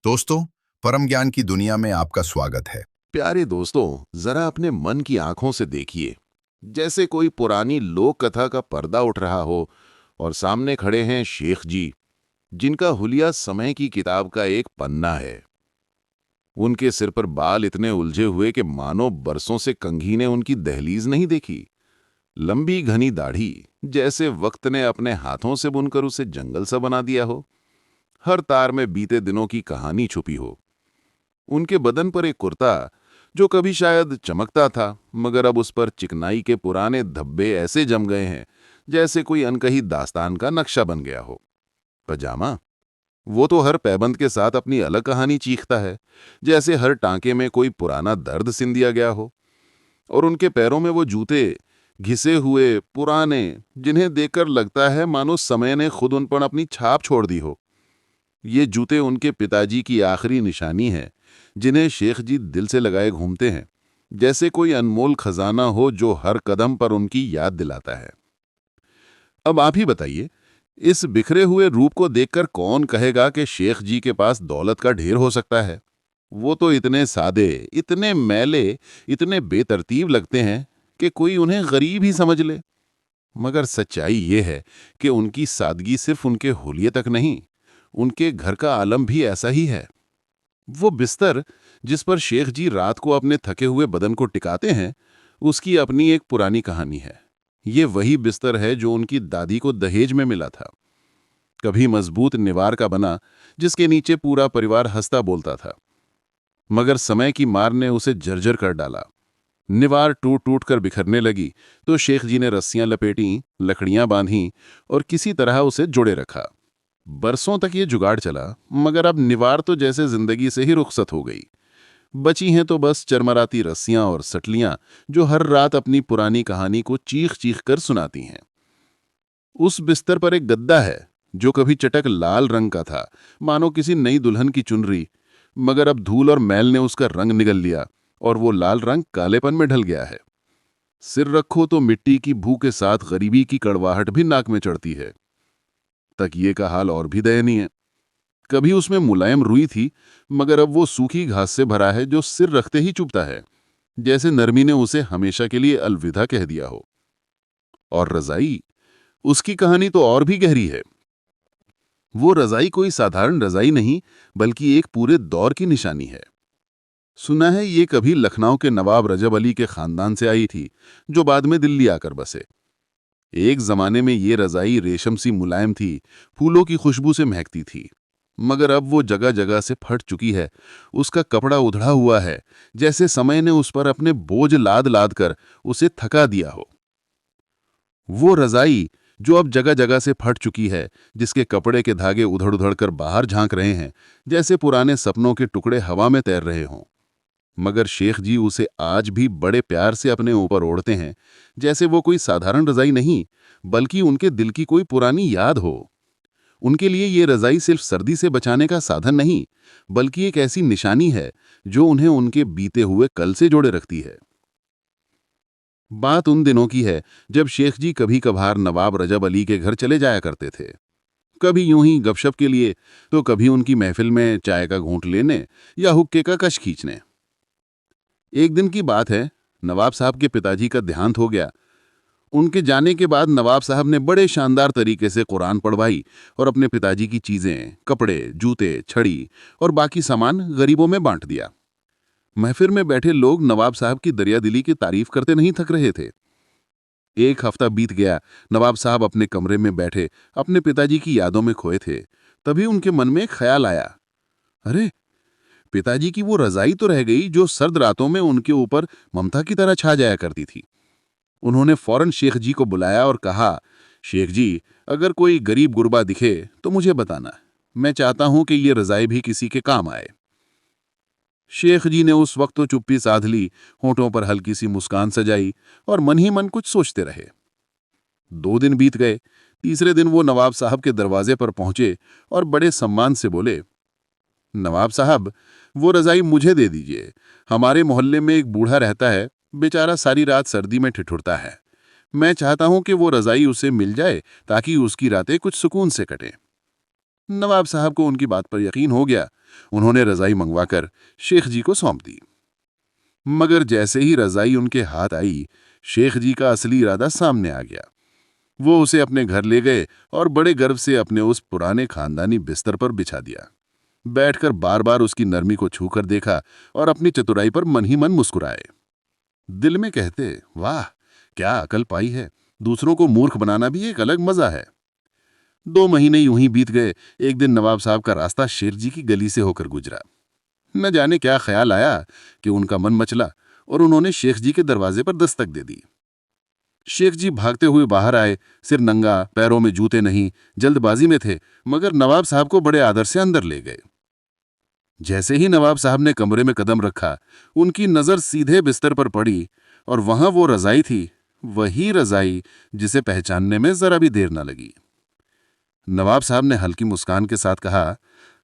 दोस्तों, परम ज्ञान की दुनिया में आपका स्वागत है। प्यारे दोस्तों, जरा अपने मन की आंखों से देखिए। जैसे कोई पुरानी लोक कथा का पर्दा उठ रहा हो और सामने खड़े हैं शेख जी, जिनका हुलिया समय की किताब का एक पन्ना है। उनके सिर पर बाल इतने उलझे हुए कि मानो बरसों से कंघी ने उनकी दहलीज नहीं देखी। लंबी घनी दाढ़ी, जैसे वक्त ने अपने हाथों से बुनकर उसे जंगल सा बना दिया हो। हर तार में बीते दिनों की कहानी छुपी हो। उनके बदन पर एक कुर्ता, जो कभी शायद चमकता था, मगर अब उस पर चिकनाई के पुराने धब्बे ऐसे जम गए हैं जैसे कोई अनकही दास्तान का नक्शा बन गया हो। पजामा, वो तो हर पैबंद के साथ अपनी अलग कहानी चीखता है, जैसे हर टांके में कोई पुराना दर्द सिन दिया गया हो। और उनके पैरों में वो जूते, घिसे हुए, पुराने, जिन्हें देखकर लगता है मानो समय ने खुद उन पर अपनी छाप छोड़ दी हो। ये जूते उनके पिताजी की आखिरी निशानी है, जिन्हें शेख जी दिल से लगाए घूमते हैं, जैसे कोई अनमोल खजाना हो जो हर कदम पर उनकी याद दिलाता है। अब आप ही बताइए, इस बिखरे हुए रूप को देखकर कौन कहेगा कि शेख जी के पास दौलत का ढेर हो सकता है। वो तो इतने सादे, इतने मैले, इतने बेतरतीब लगते हैं कि कोई उन्हें गरीब ही समझ ले। मगर सच्चाई ये है कि उनकी सादगी सिर्फ उनके हुलिये तक नहीं, उनके घर का आलम भी ऐसा ही है। वो बिस्तर जिस पर शेख जी रात को अपने थके हुए बदन को टिकाते हैं, उसकी अपनी एक पुरानी कहानी है। ये वही बिस्तर है जो उनकी दादी को दहेज में मिला था। कभी मजबूत निवार का बना, जिसके नीचे पूरा परिवार हंसता बोलता था। मगर समय की मार ने उसे जर्जर कर डाला। निवार टूट टूट कर बिखरने लगी तो शेख जी ने रस्सियां लपेटी, लकड़ियां बांधी और किसी तरह उसे जोड़े रखा। बरसों तक ये जुगाड़ चला, मगर अब निवार तो जैसे जिंदगी से ही रुखसत हो गई। बची हैं तो बस चरमराती रस्सियां और सटलियां, जो हर रात अपनी पुरानी कहानी को चीख चीख कर सुनाती हैं। उस बिस्तर पर एक गद्दा है, जो कभी चटक लाल रंग का था, मानो किसी नई दुल्हन की चुनरी, मगर अब धूल और मैल ने उसका रंग निगल लिया और वो लाल रंग कालेपन में ढल गया है। सिर रखो तो मिट्टी की बू के साथ गरीबी की कड़वाहट भी नाक में चढ़ती है। तकिए का हाल और भी दयनीय है। कभी उसमें मुलायम रुई थी, मगर अब वो सूखी घास से भरा है जो सिर रखते ही चुभता है, जैसे नरमी ने उसे हमेशा के लिए अलविदा कह दिया हो। और रजाई, उसकी कहानी तो और भी गहरी है। वो रजाई कोई साधारण रजाई नहीं, बल्कि एक पूरे दौर की निशानी है। सुना है ये कभी लखनऊ के नवाब रजब अली के खानदान से आई थी, जो बाद में दिल्ली आकर बसे। एक जमाने में ये रजाई रेशम सी मुलायम थी, फूलों की खुशबू से महकती थी। मगर अब वो जगह जगह से फट चुकी है, उसका कपड़ा उधड़ा हुआ है, जैसे समय ने उस पर अपने बोझ लाद लाद कर उसे थका दिया हो। वो रजाई जो अब जगह जगह से फट चुकी है, जिसके कपड़े के धागे उधड़ उधड़ कर बाहर झांक रहे हैं, जैसे पुराने सपनों के टुकड़े हवा में तैर रहे हों। मगर शेख जी उसे आज भी बड़े प्यार से अपने ऊपर ओढ़ते हैं, जैसे वो कोई साधारण रजाई नहीं, बल्कि उनके दिल की कोई पुरानी याद हो। उनके लिए ये रजाई सिर्फ सर्दी से बचाने का साधन नहीं, बल्कि एक ऐसी निशानी है जो उन्हें उनके बीते हुए कल से जोड़े रखती है। बात उन दिनों की है जब शेख जी कभी कभार नवाब रजब अली के घर चले जाया करते थे। कभी यूं ही गपशप के लिए, तो कभी उनकी महफिल में चाय का घूंट लेने या हुक्के का कश खींचने। एक दिन की बात है, नवाब साहब के पिताजी का देहांत हो गया। उनके जाने के बाद नवाब साहब ने बड़े शानदार तरीके से कुरान पढ़वाई और अपने पिताजी की चीजें, कपड़े, जूते, छड़ी और बाकी सामान गरीबों में बांट दिया। महफिल में बैठे लोग नवाब साहब की दरियादिली की तारीफ करते नहीं थक रहे थे। एक हफ्ता बीत गया, नवाब साहब अपने कमरे में बैठे अपने पिताजी की यादों में खोए थे। तभी उनके मन में एक ख्याल आया, अरे, पिताजी की वो रजाई तो रह गई जो सर्द रातों में उनके ऊपर ममता की तरह छा जाया करती थी। उन्होंने फौरन शेख जी को बुलाया और कहा, शेख जी, अगर कोई गरीब गुरबा दिखे तो मुझे बताना। मैं चाहता हूं कि ये रजाई भी किसी के काम आए। शेख जी ने उस वक्त तो चुप्पी साध ली, होठों पर हल्की सी मुस्कान सजाई और मन ही मन कुछ सोचते रहे। 2 दिन बीत गए। तीसरे दिन वो नवाब साहब के दरवाजे पर पहुंचे और बड़े सम्मान से बोले, नवाब साहब, वो रजाई मुझे दे दीजिए। हमारे मोहल्ले में एक बूढ़ा रहता है, बेचारा सारी रात सर्दी में ठिठुरता है। मैं चाहता हूं कि वो रजाई उसे मिल जाए ताकि उसकी रातें कुछ सुकून से कटें। नवाब साहब को उनकी बात पर यकीन हो गया। उन्होंने रजाई मंगवाकर शेख जी को सौंप दी। मगर जैसे ही रजाई उनके हाथ आई, शेख जी का असली इरादा सामने आ गया। वो उसे अपने घर ले गए और बड़े गर्व से अपने उस पुराने खानदानी बिस्तर पर बिछा दिया। बैठकर बार बार उसकी नरमी को छूकर देखा और अपनी चतुराई पर मन ही मन मुस्कुराए। दिल में कहते, वाह क्या अकल पाई है, दूसरों को मूर्ख बनाना भी एक अलग मजा है। 2 महीने यूं ही बीत गए। एक दिन नवाब साहब का रास्ता शेर जी की गली से होकर गुजरा। न जाने क्या ख्याल आया कि उनका मन मचला और उन्होंने शेख जी के दरवाजे पर दस्तक दे दी। शेख जी भागते हुए बाहर आए, सिर नंगा, पैरों में जूते नहीं, जल्दबाजी में थे, मगर नवाब साहब को बड़े आदर से अंदर ले गए। जैसे ही नवाब साहब ने कमरे में कदम रखा, उनकी नजर सीधे बिस्तर पर पड़ी और वहां वो रजाई थी, वही रजाई जिसे पहचानने में जरा भी देर न लगी। नवाब साहब ने हल्की मुस्कान के साथ कहा,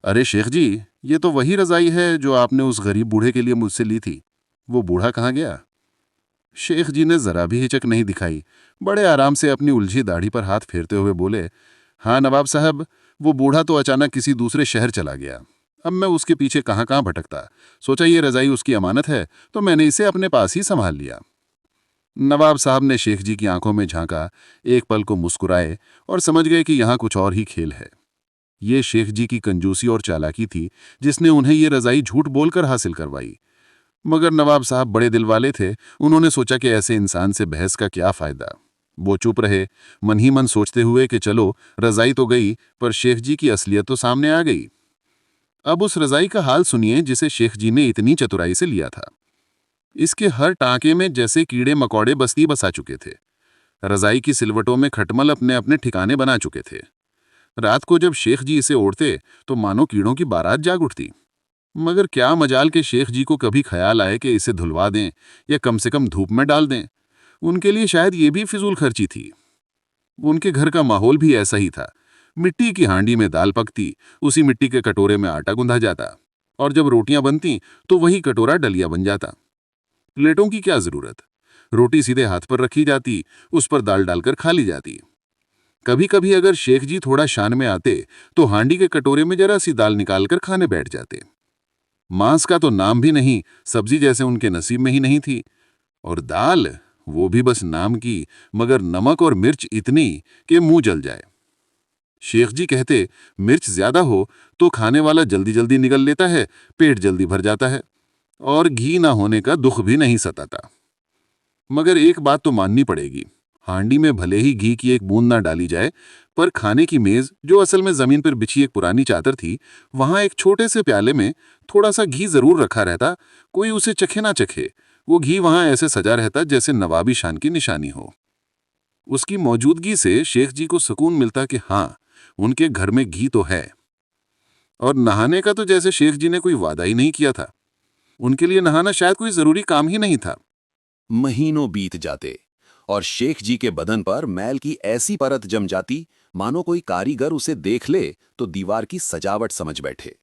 अरे शेख जी, ये तो वही रजाई है जो आपने उस गरीब बूढ़े के लिए मुझसे ली थी। वो बूढ़ा कहाँ गया? शेख जी ने जरा भी हिचक नहीं दिखाई, बड़े आराम से अपनी उलझी दाढ़ी पर हाथ फेरते हुए बोले, हाँ नवाब साहब, वो बूढ़ा तो अचानक किसी दूसरे शहर चला गया। अब मैं उसके पीछे कहाँ कहाँ भटकता। सोचा ये रजाई उसकी अमानत है तो मैंने इसे अपने पास ही संभाल लिया। नवाब साहब ने शेख जी की आंखों में झांका, एक पल को मुस्कुराए और समझ गए कि यहाँ कुछ और ही खेल है। ये शेख जी की कंजूसी और चालाकी थी जिसने उन्हें ये रजाई झूठ बोलकर हासिल करवाई। मगर नवाब साहब बड़े दिल वाले थे, उन्होंने सोचा कि ऐसे इंसान से बहस का क्या फायदा। वो चुप रहे, मन ही मन सोचते हुए कि चलो रजाई तो गई, पर शेख जी की असलियत तो सामने आ गई। अब उस रजाई का हाल सुनिए जिसे शेख जी ने इतनी चतुराई से लिया था। इसके हर टांके में जैसे कीड़े मकोड़े बस्ती बसा चुके थे। रजाई की सिलवटों में खटमल अपने अपने ठिकाने बना चुके थे। रात को जब शेख जी इसे ओढ़ते तो मानो कीड़ों की बारात जाग उठती। मगर क्या मजाल के शेख जी को कभी ख्याल आए कि इसे धुलवा दें या कम से कम धूप में डाल दें। उनके लिए शायद ये भी फिजूल खर्ची थी। उनके घर का माहौल भी ऐसा ही था। मिट्टी की हांडी में दाल पकती, उसी मिट्टी के कटोरे में आटा गूंधा जाता, और जब रोटियां बनती तो वही कटोरा डलिया बन जाता। प्लेटों की क्या जरूरत, रोटी सीधे हाथ पर रखी जाती, उस पर दाल डालकर खा ली जाती। कभी कभी अगर शेख जी थोड़ा शान में आते तो हांडी के कटोरे में जरा सी दाल निकालकर खाने बैठ जाते। मांस का तो नाम भी नहीं, सब्जी जैसे उनके नसीब में ही नहीं थी, और दाल वो भी बस नाम की, मगर नमक और मिर्च इतनी कि मुंह जल जाए। शेख जी कहते, मिर्च ज्यादा हो तो खाने वाला जल्दी जल्दी निगल लेता है, पेट जल्दी भर जाता है, और घी ना होने का दुख भी नहीं सताता। मगर एक बात तो माननी पड़ेगी, हांडी में भले ही घी की एक बूंद ना डाली जाए, पर खाने की मेज, जो असल में जमीन पर बिछी एक पुरानी चादर थी, वहां एक छोटे से प्याले में थोड़ा सा घी जरूर रखा रहता। कोई उसे चखे ना चखे, वो घी वहां ऐसे सजा रहता जैसे नवाबी शान की निशानी हो। उसकी मौजूदगी से शेख जी को सुकून मिलता कि हाँ, उनके घर में घी तो है। और नहाने का तो जैसे शेख जी ने कोई वादा ही नहीं किया था। उनके लिए नहाना शायद कोई जरूरी काम ही नहीं था। महीनों बीत जाते और शेख जी के बदन पर मैल की ऐसी परत जम जाती मानो कोई कारीगर उसे देख ले तो दीवार की सजावट समझ बैठे।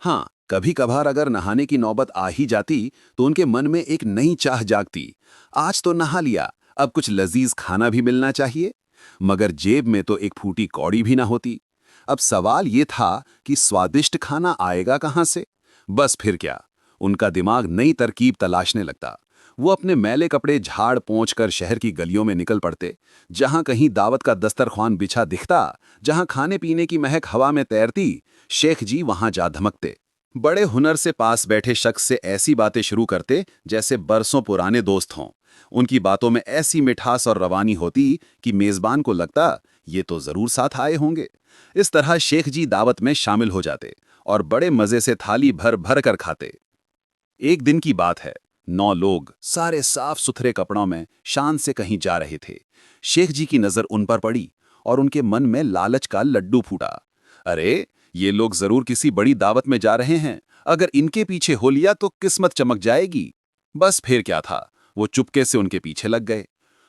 हाँ, कभी कभार अगर नहाने की नौबत आ ही जाती तो उनके मन में एक नई चाह जागती, आज तो नहा लिया, अब कुछ लजीज खाना भी मिलना चाहिए। मगर जेब में तो एक फूटी कौड़ी भी ना होती। अब सवाल ये था कि स्वादिष्ट खाना आएगा कहाँ से। बस फिर क्या, उनका दिमाग नई तरकीब तलाशने लगता। वो अपने मैले कपड़े झाड़ पोंछ कर शहर की गलियों में निकल पड़ते। जहां कहीं दावत का दस्तरख्वान बिछा दिखता, जहां खाने पीने की महक हवा में तैरती, शेख जी वहां जा धमकते। बड़े हुनर से पास बैठे शख्स से ऐसी बातें शुरू करते जैसे बरसों पुराने दोस्त हों। उनकी बातों में ऐसी मिठास और रवानी होती कि मेजबान को लगता ये तो जरूर साथ आए होंगे। इस तरह शेख जी दावत में शामिल हो जाते और बड़े मजे से थाली भर भर कर खाते। एक दिन की बात है, 9 लोग सारे साफ सुथरे कपड़ों में शान से कहीं जा रहे थे। शेख जी की नजर उन पर पड़ी और उनके मन में लालच का लड्डू फूटा। अरे, ये लोग जरूर किसी बड़ी दावत में जा रहे हैं, अगर इनके पीछे हो लिया तो किस्मत चमक जाएगी। बस फिर क्या था, वो चुपके से उनके पीछे लग गए।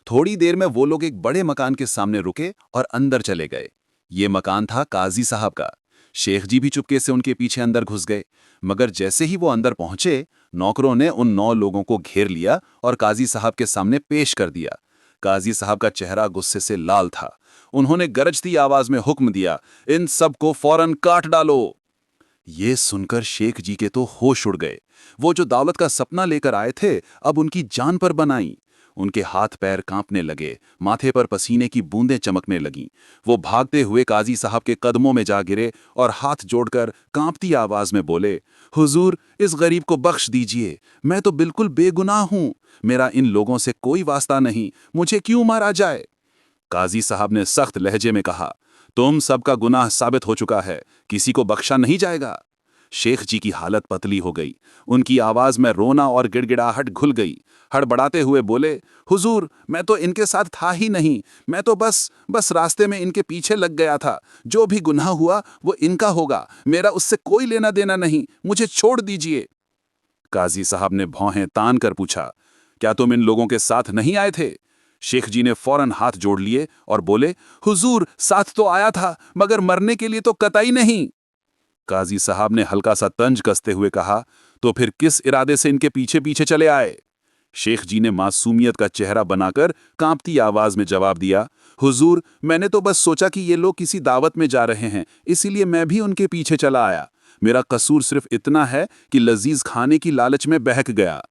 थोड़ी देर में वो लोग एक बड़े मकान के सामने रुके और अंदर चले गए। ये मकान था काजी साहब का। शेख जी भी चुपके से उनके पीछे अंदर घुस गए। मगर जैसे ही वो अंदर पहुंचे, नौकरों ने उन 9 लोगों को घेर लिया और काजी साहब के सामने पेश कर दिया। काजी साहब का चेहरा गुस्से से लाल था। उन्होंने गरजती आवाज में हुक्म दिया, इन सबको फौरन काट डालो। ये सुनकर शेख जी के तो होश उड़ गए। वो जो दौलत का सपना लेकर आए थे, अब उनकी जान पर बनाई। उनके हाथ पैर कांपने लगे, माथे पर पसीने की बूंदें चमकने लगीं। वो भागते हुए काजी साहब के कदमों में जा गिरे और हाथ जोड़कर कांपती आवाज में बोले, हुजूर, इस गरीब को बख्श दीजिए, मैं तो बिल्कुल बेगुनाह हूं, मेरा इन लोगों से कोई वास्ता नहीं, मुझे क्यों मारा जाए। काजी साहब ने सख्त लहजे में कहा, तुम सबका गुनाह साबित हो चुका है, किसी को बख्शा नहीं जाएगा। शेख जी की हालत पतली हो गई, उनकी आवाज में रोना और गिड़गिड़ाहट घुल गई। हड़बड़ाते हुए बोले, हुजूर, मैं तो इनके साथ था ही नहीं, मैं तो बस रास्ते में इनके पीछे लग गया था। जो भी गुनाह हुआ वो इनका होगा, मेरा उससे कोई लेना देना नहीं, मुझे छोड़ दीजिए। काजी साहब ने भौहें तान कर पूछा, क्या तुम इन लोगों के साथ नहीं आए थे? शेख जी ने फौरन हाथ जोड़ लिए और बोले, हुजूर, साथ तो आया था, मगर मरने के लिए तो कतई नहीं। काजी साहब ने हल्का सा तंज कसते हुए कहा, तो फिर किस इरादे से इनके पीछे पीछे चले आए? शेख जी ने मासूमियत का चेहरा बनाकर कांपती आवाज में जवाब दिया, हुजूर, मैंने तो बस सोचा कि ये लोग किसी दावत में जा रहे हैं, इसीलिए मैं भी उनके पीछे चला आया। मेरा कसूर सिर्फ इतना है कि लजीज खाने की लालच में बहक गया।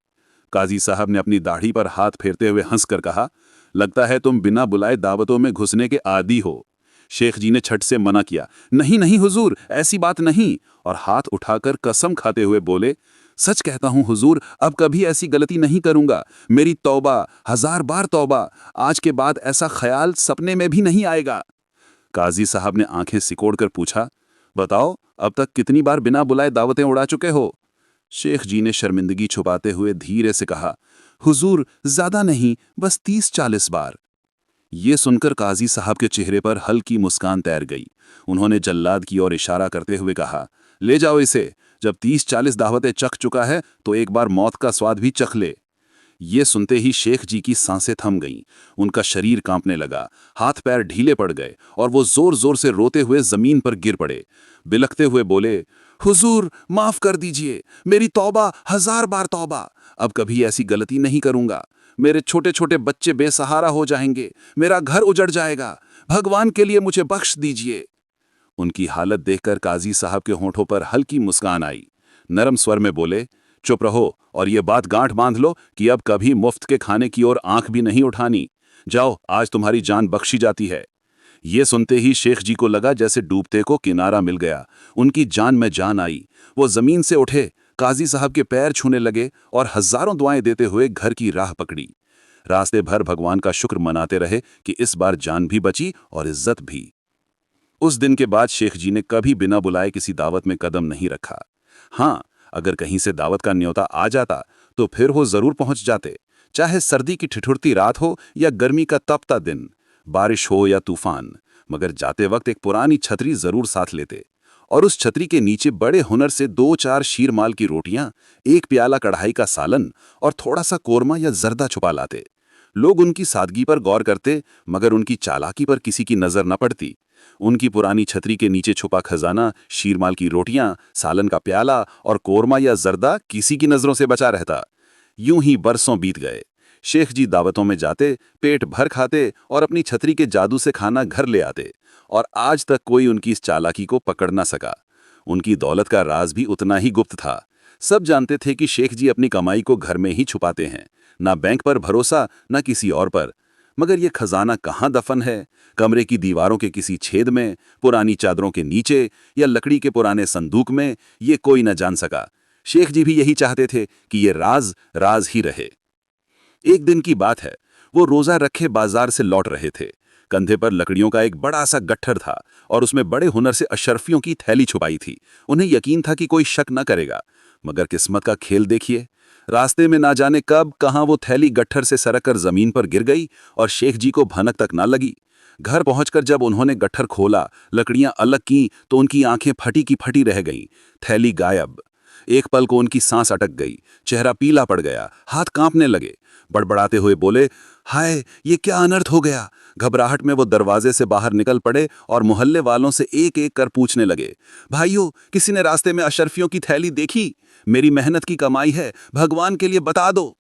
काजी साहब ने अपनी दाढ़ी पर हाथ फेरते हुए हंसकर कहा, लगता है तुम बिना बुलाए दावतों में घुसने के आदी हो। शेख जी ने छट से मना किया, नहीं नहीं हुजूर, ऐसी बात नहीं, और हाथ उठाकर कसम खाते हुए बोले, सच कहता हूं हुजूर, अब कभी ऐसी गलती नहीं करूंगा। मेरी तौबा, 1000 बार तौबा, आज के बाद ऐसा ख्याल सपने में भी नहीं आएगा। काजी साहब ने आंखें सिकोड़कर पूछा, बताओ, अब तक कितनी बार बिना बुलाए दावतें उड़ा चुके हो? शेख जी ने शर्मिंदगी छुपाते हुए धीरे से कहा, हुजूर, ज्यादा नहीं, बस 30-40 बार। ये सुनकर काजी साहब के चेहरे पर हल्की मुस्कान तैर गई। उन्होंने जल्लाद की ओर इशारा करते हुए कहा, ले जाओ इसे, जब 30-40 दावतें चख चुका है तो एक बार मौत का स्वाद भी चख ले। ये सुनते ही शेख जी की सांसें थम गईं, उनका शरीर कांपने लगा, हाथ पैर ढीले पड़ गए और वो जोर जोर से रोते हुए जमीन पर गिर पड़े। बिलखते हुए बोले, हुजूर, माफ कर दीजिए, मेरी तौबा, 1000 बार तौबा, अब कभी ऐसी गलती नहीं करूंगा। मेरे छोटे छोटे बच्चे बेसहारा हो जाएंगे, मेरा घर उजड़ जाएगा, भगवान के लिए मुझे बख्श दीजिए। उनकी हालत देखकर काजी साहब के होंठों पर हल्की मुस्कान आई। नरम स्वर में बोले, चुप रहो और ये बात गांठ बांध लो कि अब कभी मुफ्त के खाने की ओर आंख भी नहीं उठानी। जाओ, आज तुम्हारी जान बख्शी जाती है। ये सुनते ही शेख जी को लगा जैसे डूबते को किनारा मिल गया। उनकी जान में जान आई। वो जमीन से उठे, काजी साहब के पैर छूने लगे और हजारों दुआएं देते हुए घर की राह पकड़ी। रास्ते भर भगवान का शुक्र मनाते रहे कि इस बार जान भी बची और इज्जत भी। उस दिन के बाद शेख जी ने कभी बिना बुलाए किसी दावत में कदम नहीं रखा। हाँ, अगर कहीं से दावत का न्योता आ जाता तो फिर वो जरूर पहुंच जाते, चाहे सर्दी की ठिठुरती रात हो या गर्मी का तपता दिन, बारिश हो या तूफान। मगर जाते वक्त एक पुरानी छतरी जरूर साथ लेते और उस छतरी के नीचे बड़े हुनर से 2-4 शीरमाल की रोटियां, एक प्याला कढ़ाई का सालन और थोड़ा सा कोरमा या जर्दा छुपा लाते। लोग उनकी सादगी पर गौर करते, मगर उनकी चालाकी पर किसी की नजर न पड़ती। उनकी पुरानी छतरी के नीचे छुपा खजाना, शीरमाल की रोटियां, सालन का प्याला और कोरमा या जर्दा किसी की नजरों से बचा रहता। यूं ही बरसों बीत गए। शेख जी दावतों में जाते, पेट भर खाते और अपनी छतरी के जादू से खाना घर ले आते, और आज तक कोई उनकी इस चालाकी को पकड़ न सका। उनकी दौलत का राज भी उतना ही गुप्त था। सब जानते थे कि शेख जी अपनी कमाई को घर में ही छुपाते हैं, ना बैंक पर भरोसा, ना किसी और पर। मगर ये खजाना कहाँ दफन है? कमरे की दीवारों के किसी छेद में, पुरानी चादरों के नीचे या लकड़ी के पुराने संदूक में, ये कोई न जान सका। शेख जी भी यही चाहते थे कि ये राज राज ही रहे। एक दिन की बात है, वो रोजा रखे बाजार से लौट रहे थे। कंधे पर लकड़ियों का एक बड़ा सा गट्ठर था और उसमें बड़े हुनर से अशर्फियों की थैली छुपाई थी। उन्हें यकीन था कि कोई शक न करेगा, मगर किस्मत का खेल देखिए। रास्ते में ना जाने कब कहां वो थैली गट्ठर से सरक कर जमीन पर गिर गई और शेख जी को भनक तक ना लगी। घर पहुंचकर जब उन्होंने गट्ठर खोला, लकड़ियां अलग की, तो उनकी आंखें फटी की फटी रह गईं। थैली गायब। एक पल को उनकी सांस अटक गई, चेहरा पीला पड़ गया, हाथ कांपने लगे। बड़बड़ाते हुए बोले, हाय, ये क्या अनर्थ हो गया। घबराहट में वो दरवाजे से बाहर निकल पड़े और मोहल्ले वालों से एक एक कर पूछने लगे, भाइयों, किसी ने रास्ते में अशर्फियों की थैली देखी? मेरी मेहनत की कमाई है, भगवान के लिए बता दो।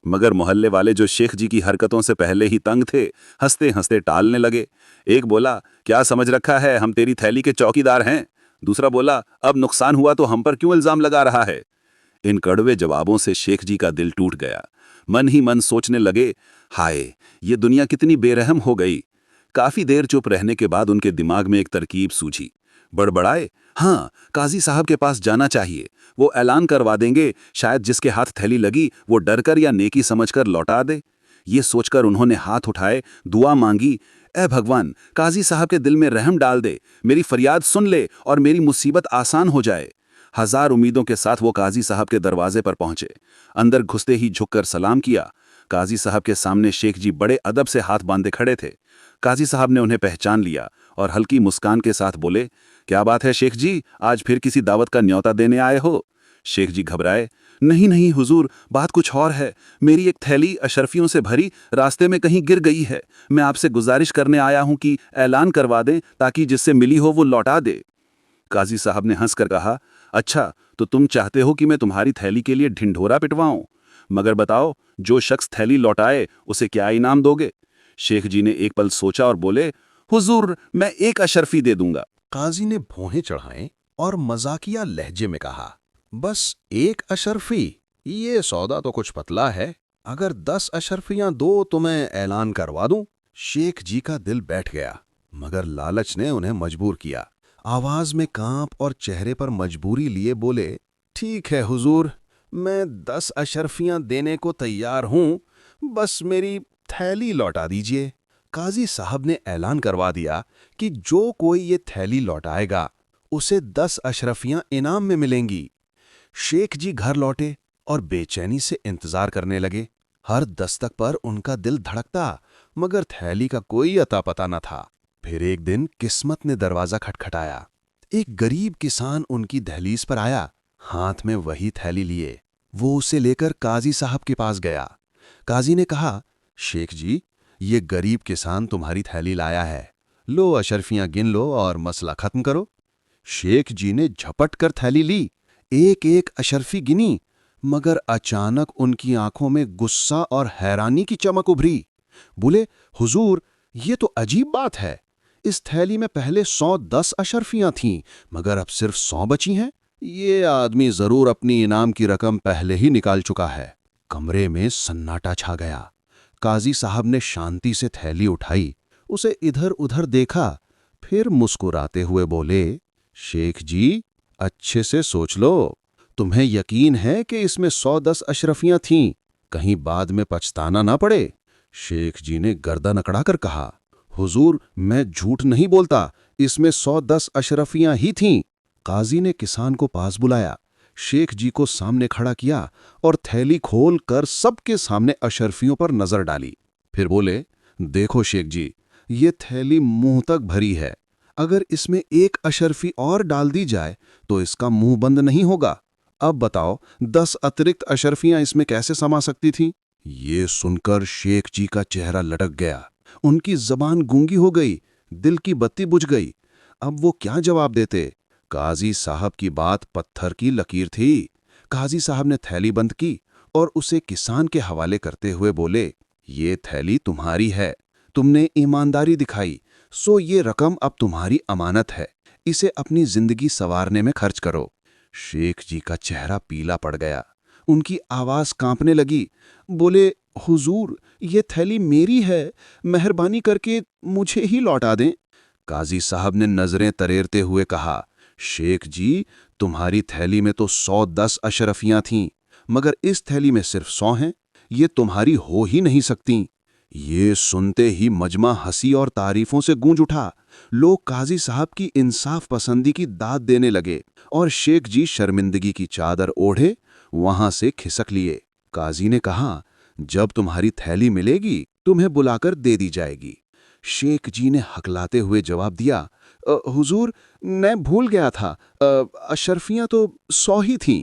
मगर मोहल्ले वाले जो शेख जी की हरकतों से पहले ही तंग थे, हंसते हंसते टालने लगे। एक बोला, क्या समझ रखा है, हम तेरी थैली के चौकीदार हैं। दूसरा बोला, अब नुकसान हुआ तो हम पर क्यों इल्जाम लगा रहा है। इन कड़वे जवाबों से शेख जी का दिल टूट गया। मन ही मन सोचने लगे, हाय, ये दुनिया कितनी बेरहम हो गई। काफी देर चुप रहने के बाद उनके दिमाग में एक तरकीब सूझी। बड़बड़ाए, हाँ, काजी साहब के पास जाना चाहिए, वो ऐलान करवा देंगे, शायद जिसके हाथ थैली लगी वो डरकर या नेकी समझकर लौटा दे। ये सोचकर उन्होंने हाथ उठाए, दुआ मांगी, ए भगवान, काजी साहब के दिल में रहम डाल दे, मेरी फरियाद सुन ले और मेरी मुसीबत आसान हो जाए। हजार उम्मीदों के साथ वो काजी साहब के दरवाजे पर पहुंचे। अंदर घुसते ही झुककर सलाम किया। काजी साहब के सामने शेख जी बड़े अदब से हाथ बांधे खड़े थे। काजी साहब ने उन्हें पहचान लिया और हल्की मुस्कान के साथ बोले, क्या बात है शेख जी, आज फिर किसी दावत का न्योता देने आए हो। शेख जी घबराए, नहीं नहीं हुजूर, बात कुछ और है। मेरी एक थैली अशरफियों से भरी रास्ते में कहीं गिर गई है। मैं आपसे गुजारिश करने आया हूं कि ऐलान करवा दें ताकि जिससे मिली हो वो लौटा दे। काजी साहब ने हंसकर कहा, अच्छा, तो तुम चाहते हो कि मैं तुम्हारी थैली के लिए ढिंढोरा पिटवाऊं? मगर बताओ, जो शख्स थैली लौटाए उसे क्या इनाम दोगे? शेख जी ने एक पल सोचा और बोले, हुजूर, मैं एक अशरफी दे दूंगा। काजी ने भौहें चढ़ाएं और मजाकिया लहजे में कहा, बस एक अशरफी? ये सौदा तो कुछ पतला है। अगर 10 अशरफियां दो तो मैं ऐलान करवा दूं। शेख जी का दिल बैठ गया, मगर लालच ने उन्हें मजबूर किया। आवाज में कांप और चेहरे पर मजबूरी लिए बोले, ठीक है हुजूर, मैं 10 अशरफियां देने को तैयार हूं, बस मेरी थैली लौटा दीजिए। काजी साहब ने ऐलान करवा दिया कि जो कोई ये थैली लौटाएगा उसे 10 अशरफियां इनाम में मिलेंगी। शेख जी घर लौटे और बेचैनी से इंतजार करने लगे। हर दस्तक पर उनका दिल धड़कता, मगर थैली का कोई अता पता न था। फिर एक दिन किस्मत ने दरवाजा खटखटाया। एक गरीब किसान उनकी दहलीज पर आया, हाथ में वही थैली लिए। वो उसे लेकर काजी साहब के पास गया। काजी ने कहा, शेख जी, ये गरीब किसान तुम्हारी थैली लाया है, लो अशरफियां गिन लो और मसला खत्म करो। शेख जी ने झपट कर थैली ली, एक एक अशरफी गिनी, मगर अचानक उनकी आंखों में गुस्सा और हैरानी की चमक उभरी। बोले, हुजूर, ये तो अजीब बात है। इस थैली में पहले 110 अशरफियां थीं, मगर अब सिर्फ 100 बची हैं। ये आदमी जरूर अपनी इनाम की रकम पहले ही निकाल चुका है। कमरे में सन्नाटा छा गया। काजी साहब ने शांति से थैली उठाई, उसे इधर उधर देखा, फिर मुस्कुराते हुए बोले, शेख जी, अच्छे से सोच लो। तुम्हें यकीन है कि इसमें 110 अशरफियां थीं? कहीं बाद में पछताना ना पड़े। शेख जी ने गर्दन अकड़ाकर कहा, हुजूर, मैं झूठ नहीं बोलता, इसमें 110 अशरफियां ही थीं। काजी ने किसान को पास बुलाया, शेख जी को सामने खड़ा किया और थैली खोल कर सबके सामने अशरफियों पर नजर डाली। फिर बोले, देखो शेख जी, ये थैली मुंह तक भरी है। अगर इसमें एक अशरफी और डाल दी जाए तो इसका मुंह बंद नहीं होगा। अब बताओ, 10 अतिरिक्त अशरफियां इसमें कैसे समा सकती थीं? ये सुनकर शेख जी का चेहरा लटक गया। उनकी जबान गूंगी हो गई, दिल की बत्ती बुझ गई। अब वो क्या जवाब देते? काजी साहब की बात पत्थर की लकीर थी। काजी साहब ने थैली बंद की और उसे किसान के हवाले करते हुए बोले, ये थैली तुम्हारी है, तुमने ईमानदारी दिखाई, सो ये रकम अब तुम्हारी अमानत है, इसे अपनी जिंदगी संवारने में खर्च करो। शेख जी का चेहरा पीला पड़ गया, उनकी आवाज कांपने लगी। बोले, हुजूर, ये थैली मेरी है, मेहरबानी करके मुझे ही लौटा दें। काजी साहब ने नजरें तरेरते हुए कहा, शेख जी, तुम्हारी थैली में तो 110 अशरफियां थीं, मगर इस थैली में सिर्फ 100 हैं। ये तुम्हारी हो ही नहीं सकती। ये सुनते ही मजमा हंसी और तारीफों से गूंज उठा। लोग काजी साहब की इंसाफ पसंदी की दाद देने लगे और शेख जी शर्मिंदगी की चादर ओढ़े वहां से खिसक लिए। काजी ने कहा, जब तुम्हारी थैली मिलेगी तुम्हें बुलाकर दे दी जाएगी। शेख जी ने हकलाते हुए जवाब दिया, हुजूर, मैं भूल गया था, अशरफियां तो 100 ही थीं।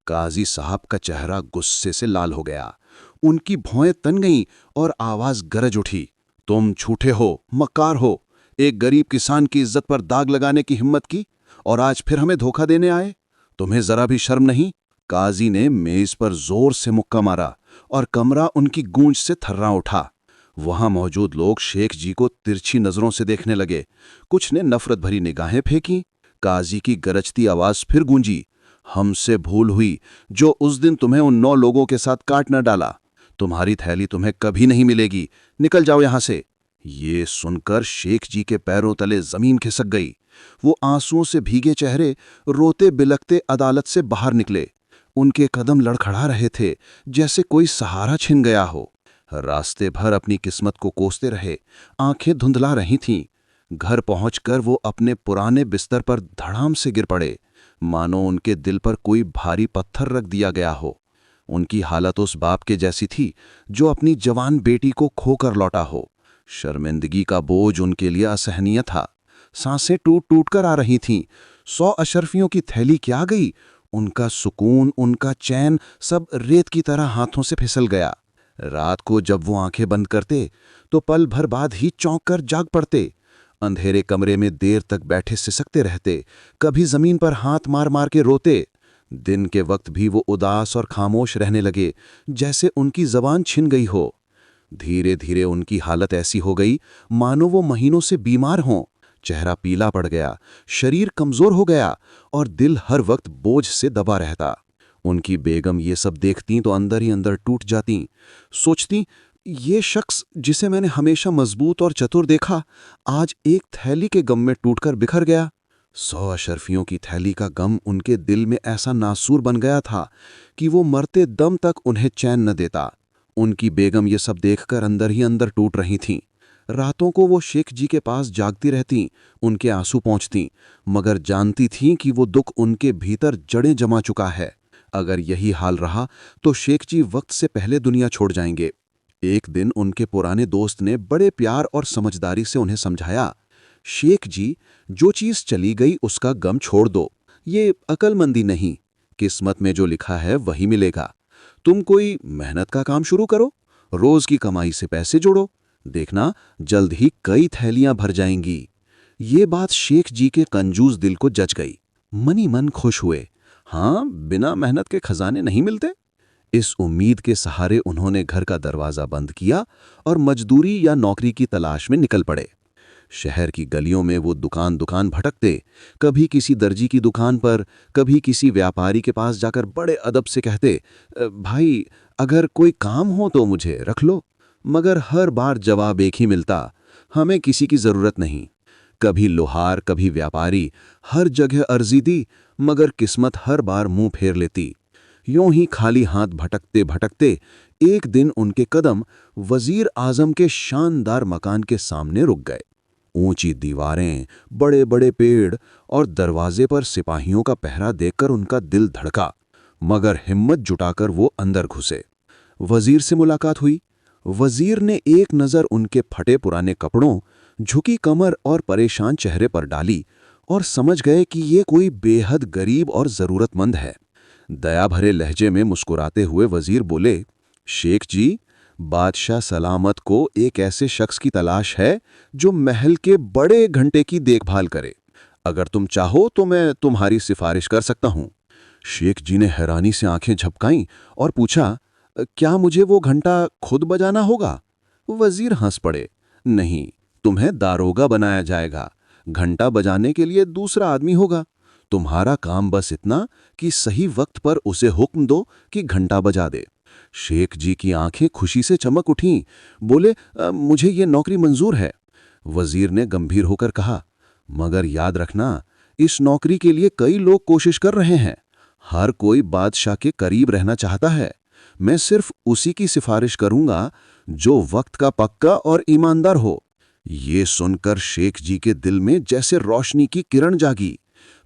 काजी साहब का चेहरा गुस्से से लाल हो गया, उनकी भौएं तन गईं और आवाज गरज उठी, तुम झूठे हो, मक्कार हो, एक गरीब किसान की इज्जत पर दाग लगाने की हिम्मत की और आज फिर हमें धोखा देने आए। तुम्हें जरा भी शर्म नहीं? काजी ने मेज पर जोर से मुक्का मारा और कमरा उनकी गूंज से थर्रा उठा। वहां मौजूद लोग शेख जी को तिरछी नजरों से देखने लगे। कुछ ने नफरत भरी निगाहें फेंकी। काजी की गरजती आवाज फिर गूंजी, हमसे भूल हुई जो उस दिन तुम्हें उन 9 लोगों के साथ काट न डाला। तुम्हारी थैली तुम्हें कभी नहीं मिलेगी, निकल जाओ यहां से। ये सुनकर शेख जी के पैरों तले जमीन खिसक गई। वो आंसुओं से भीगे चेहरे रोते बिलखते अदालत से बाहर निकले। उनके कदम लड़खड़ा रहे थे, जैसे कोई सहारा छिन गया हो। रास्ते भर अपनी किस्मत को कोसते रहे, आंखें धुंधला रही थीं। घर पहुंचकर वो अपने पुराने बिस्तर पर धड़ाम से गिर पड़े, मानो उनके दिल पर कोई भारी पत्थर रख दिया गया हो। उनकी हालत उस बाप के जैसी थी जो अपनी जवान बेटी को खोकर लौटा हो। शर्मिंदगी का बोझ उनके लिए असहनीय था। सांसें टूट टूट कर आ रही थीं। 100 अशरफियों की थैली क्या गई? उनका सुकून, उनका चैन सब रेत की तरह हाथों से फिसल गया। रात को जब वो आंखें बंद करते तो पल भर बाद ही चौंक कर जाग पड़ते। अंधेरे कमरे में देर तक बैठे सिसकते रहते, कभी जमीन पर हाथ मार मार के रोते। दिन के वक्त भी वो उदास और खामोश रहने लगे, जैसे उनकी जबान छिन गई हो। धीरे धीरे उनकी हालत ऐसी हो गई मानो वो महीनों से बीमार हों। चेहरा पीला पड़ गया, शरीर कमजोर हो गया और दिल हर वक्त बोझ से दबा रहता। उनकी बेगम ये सब देखती तो अंदर ही अंदर टूट जाती। सोचती, ये शख्स जिसे मैंने हमेशा मजबूत और चतुर देखा, आज एक थैली के गम में टूटकर बिखर गया। 100 अशरफियों की थैली का गम उनके दिल में ऐसा नासूर बन गया था कि वो मरते दम तक उन्हें चैन न देता। उनकी बेगम ये सब देखकर अंदर ही अंदर टूट रही थीं। रातों को वो शेख जी के पास जागती रहतीं, उनके आंसू पहुंचतीं, मगर जानती थीं कि वो दुख उनके भीतर जड़ें जमा चुका है। अगर यही हाल रहा तो शेख जी वक्त से पहले दुनिया छोड़ जाएंगे। एक दिन उनके पुराने दोस्त ने बड़े प्यार और समझदारी से उन्हें समझाया, शेख जी, जो चीज चली गई उसका गम छोड़ दो। ये अकलमंदी नहीं, किस्मत में जो लिखा है वही मिलेगा। तुम कोई मेहनत का काम शुरू करो, रोज की कमाई से पैसे जोड़ो, देखना जल्द ही कई थैलियां भर जाएंगी। ये बात शेख जी के कंजूस दिल को जच गई। मनी मन खुश हुए। हाँ, बिना मेहनत के खजाने नहीं मिलते। इस उम्मीद के सहारे उन्होंने घर का दरवाजा बंद किया और मजदूरी या नौकरी की तलाश में निकल पड़े। शहर की गलियों में वो दुकान दुकान भटकते, कभी किसी दर्जी की दुकान पर, कभी किसी व्यापारी के पास जाकर बड़े अदब से कहते, भाई अगर कोई काम हो तो मुझे रख लो। मगर हर बार जवाब एक ही मिलता, हमें किसी की जरूरत नहीं। कभी लोहार, कभी व्यापारी, हर जगह अर्जी दी, मगर किस्मत हर बार मुंह फेर लेती। यूं ही खाली हाथ भटकते भटकते एक दिन उनके कदम वजीर आजम के शानदार मकान के सामने रुक गए। ऊंची दीवारें, बड़े बड़े पेड़ और दरवाजे पर सिपाहियों का पहरा देखकर उनका दिल धड़का, मगर हिम्मत जुटाकर वो अंदर घुसे। वजीर से मुलाकात हुई। वजीर ने एक नज़र उनके फटे पुराने कपड़ों, झुकी कमर और परेशान चेहरे पर डाली और समझ गए कि ये कोई बेहद गरीब और ज़रूरतमंद है। दया भरे लहजे में मुस्कुराते हुए वजीर बोले, शेख जी, बादशाह सलामत को एक ऐसे शख्स की तलाश है जो महल के बड़े घंटे की देखभाल करे। अगर तुम चाहो तो मैं तुम्हारी सिफारिश कर सकता हूं। शेख जी ने हैरानी से आंखें झपकाईं और पूछा, क्या मुझे वो घंटा खुद बजाना होगा? वजीर हंस पड़े, नहीं, तुम्हें दारोगा बनाया जाएगा। घंटा बजाने के लिए दूसरा आदमी होगा। तुम्हारा काम बस इतना कि सही वक्त पर उसे हुक्म दो कि घंटा बजा दे। शेख जी की आंखें खुशी से चमक उठीं। बोले, मुझे ये नौकरी मंजूर है। वजीर ने गंभीर होकर कहा, मगर याद रखना, इस नौकरी के लिए कई लोग कोशिश कर रहे हैं। हर कोई बादशाह के करीब रहना चाहता है। मैं सिर्फ उसी की सिफारिश करूंगा जो वक्त का पक्का और ईमानदार हो। ये सुनकर शेख जी के दिल में जैसे रोशनी की किरण जागी।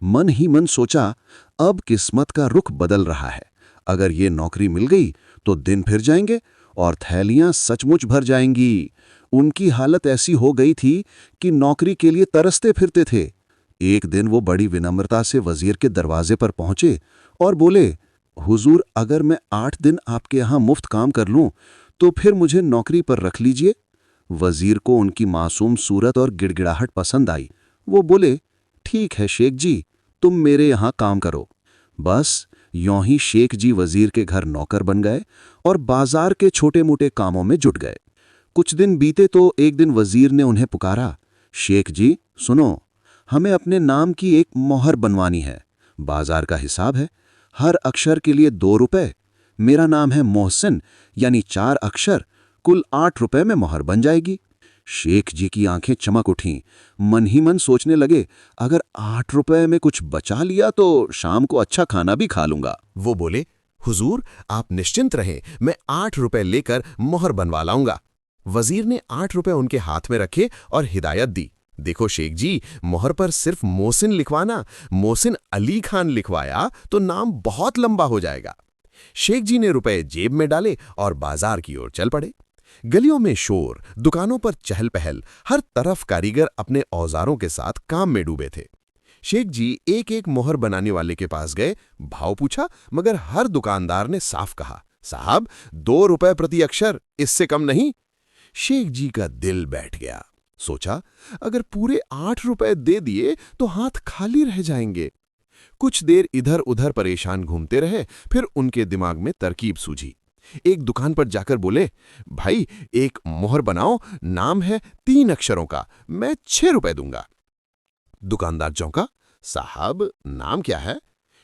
मन ही मन सोचा, अब किस्मत का रुख बदल रहा है। अगर ये नौकरी मिल गई तो दिन फिर जाएंगे और थैलियां सचमुच भर जाएंगी। उनकी हालत ऐसी हो गई थी कि नौकरी के लिए तरसते फिरते थे। एक दिन वो बड़ी विनम्रता से वजीर के दरवाजे पर पहुंचे और बोले, हुजूर, अगर मैं 8 दिन आपके यहाँ मुफ्त काम कर लूं तो फिर मुझे नौकरी पर रख लीजिए। वजीर को उनकी मासूम सूरत और गिड़गिड़ाहट पसंद आई। वो बोले, ठीक है शेख जी, तुम मेरे यहाँ काम करो। बस यों ही शेख जी वजीर के घर नौकर बन गए और बाजार के छोटे मोटे कामों में जुट गए। कुछ दिन बीते तो एक दिन वजीर ने उन्हें पुकारा, शेख जी सुनो, हमें अपने नाम की एक मोहर बनवानी है। बाजार का हिसाब है, हर अक्षर के लिए 2 रुपए। मेरा नाम है मोहसिन, यानी 4 अक्षर, कुल 8 रुपए में मोहर बन जाएगी। शेख जी की आंखें चमक उठीं। मन ही मन सोचने लगे, अगर 8 रुपए में कुछ बचा लिया तो शाम को अच्छा खाना भी खा लूंगा। वो बोले, हुजूर आप निश्चिंत रहें, मैं 8 रुपए लेकर मोहर बनवा लाऊंगा। वजीर ने 8 रुपए उनके हाथ में रखे और हिदायत दी, देखो शेख जी, मोहर पर सिर्फ मोहसिन लिखवाना, मोहसिन अली खान लिखवाया तो नाम बहुत लंबा हो जाएगा। शेख जी ने रुपए जेब में डाले और बाजार की ओर चल पड़े। गलियों में शोर, दुकानों पर चहल पहल, हर तरफ कारीगर अपने औजारों के साथ काम में डूबे थे। शेख जी एक एक मोहर बनाने वाले के पास गए, भाव पूछा, मगर हर दुकानदार ने साफ कहा, साहब 2 रुपए प्रति अक्षर, इससे कम नहीं। शेख जी का दिल बैठ गया। सोचा, अगर पूरे 8 रुपए दे दिए तो हाथ खाली रह जाएंगे। कुछ देर इधर उधर परेशान घूमते रहे, फिर उनके दिमाग में तरकीब सूझी। एक दुकान पर जाकर बोले, भाई एक मोहर बनाओ, नाम है 3 अक्षरों का, मैं 6 रुपए दूंगा। दुकानदार चौंका, साहब नाम क्या है?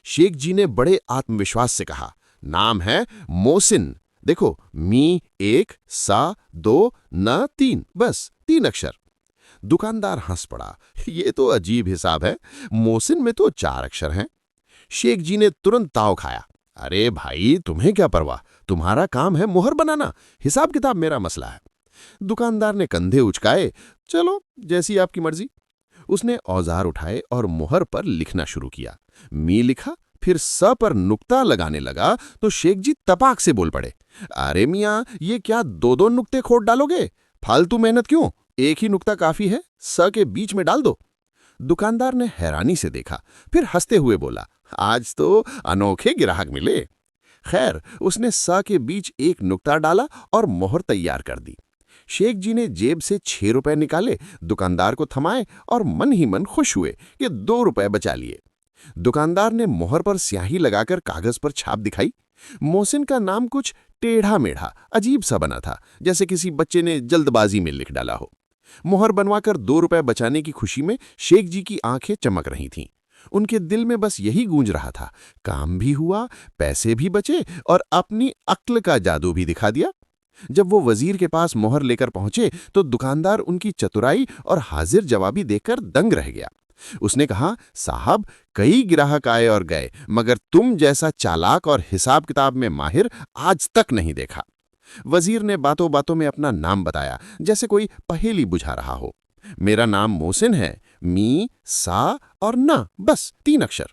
शेख जी ने बड़े आत्मविश्वास से कहा, नाम है मोहसिन। देखो, मी 1 सा 2 न 3, बस 3 अक्षर। दुकानदार हंस पड़ा, ये तो अजीब हिसाब है, मोहसिन में तो 4 अक्षर हैं। शेख जी ने तुरंत ताव खाया, अरे भाई तुम्हें क्या परवाह, तुम्हारा काम है मोहर बनाना, हिसाब किताब मेरा मसला है। दुकानदार ने कंधे उचकाए, चलो जैसी आपकी मर्जी। उसने औजार उठाए और मोहर पर लिखना शुरू किया। मी लिखा, फिर स पर नुक्ता लगाने लगा तो शेख जी तपाक से बोल पड़े, अरे मियाँ ये क्या 2-2 नुक्ते खोद डालोगे, फालतू मेहनत क्यों, एक ही नुक्ता काफी है, स के बीच में डाल दो। दुकानदार ने हैरानी से देखा, फिर हंसते हुए बोला, आज तो अनोखे ग्राहक मिले। खैर, उसने स के बीच एक नुक्ता डाला और मोहर तैयार कर दी। शेख जी ने जेब से 6 रुपए निकाले, दुकानदार को थमाए और मन ही मन खुश हुए कि 2 रुपए बचा लिए। दुकानदार ने मोहर पर स्याही लगाकर कागज पर छाप दिखाई। मोहसिन का नाम कुछ टेढ़ा मेढ़ा अजीब सा बना था, जैसे किसी बच्चे ने जल्दबाजी में लिख डाला हो। मोहर बनवाकर 2 रुपए बचाने की खुशी में शेख जी की आंखें चमक रही थीं। उनके दिल में बस यही गूंज रहा था, काम भी हुआ, पैसे भी बचे और अपनी अक्ल का जादू भी दिखा दिया। जब वो वजीर के पास मोहर लेकर पहुंचे तो दुकानदार उनकी चतुराई और हाजिर जवाबी देखकर दंग रह गया। उसने कहा, साहब कई ग्राहक आए और गए, मगर तुम जैसा चालाक और हिसाब किताब में माहिर आज तक नहीं देखा। वजीर ने बातों बातों में अपना नाम बताया, जैसे कोई पहेली बुझा रहा हो। मेरा नाम मोहसिन है, मी सा और ना, बस 3 अक्षर।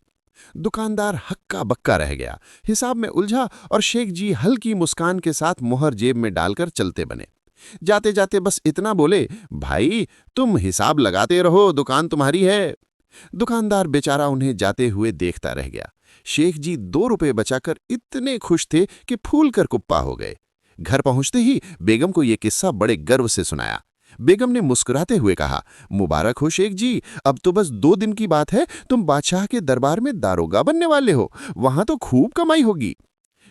दुकानदार हक्का बक्का रह गया, हिसाब में उलझा और शेख जी हल्की मुस्कान के साथ मोहर जेब में डालकर चलते बने। जाते जाते बस इतना बोले, भाई तुम हिसाब लगाते रहो, दुकान तुम्हारी है। दुकानदार बेचारा उन्हें जाते हुए देखता रह गया। शेख जी 2 रुपए बचाकर इतने खुश थे कि फूल कर कुप्पा हो गए। घर पहुंचते ही बेगम को यह किस्सा बड़े गर्व से सुनाया। बेगम ने मुस्कुराते हुए कहा, मुबारक हो शेख जी, अब तो बस 2 दिन की बात है, तुम बादशाह के दरबार में दारोगा बनने वाले हो, वहां तो खूब कमाई होगी।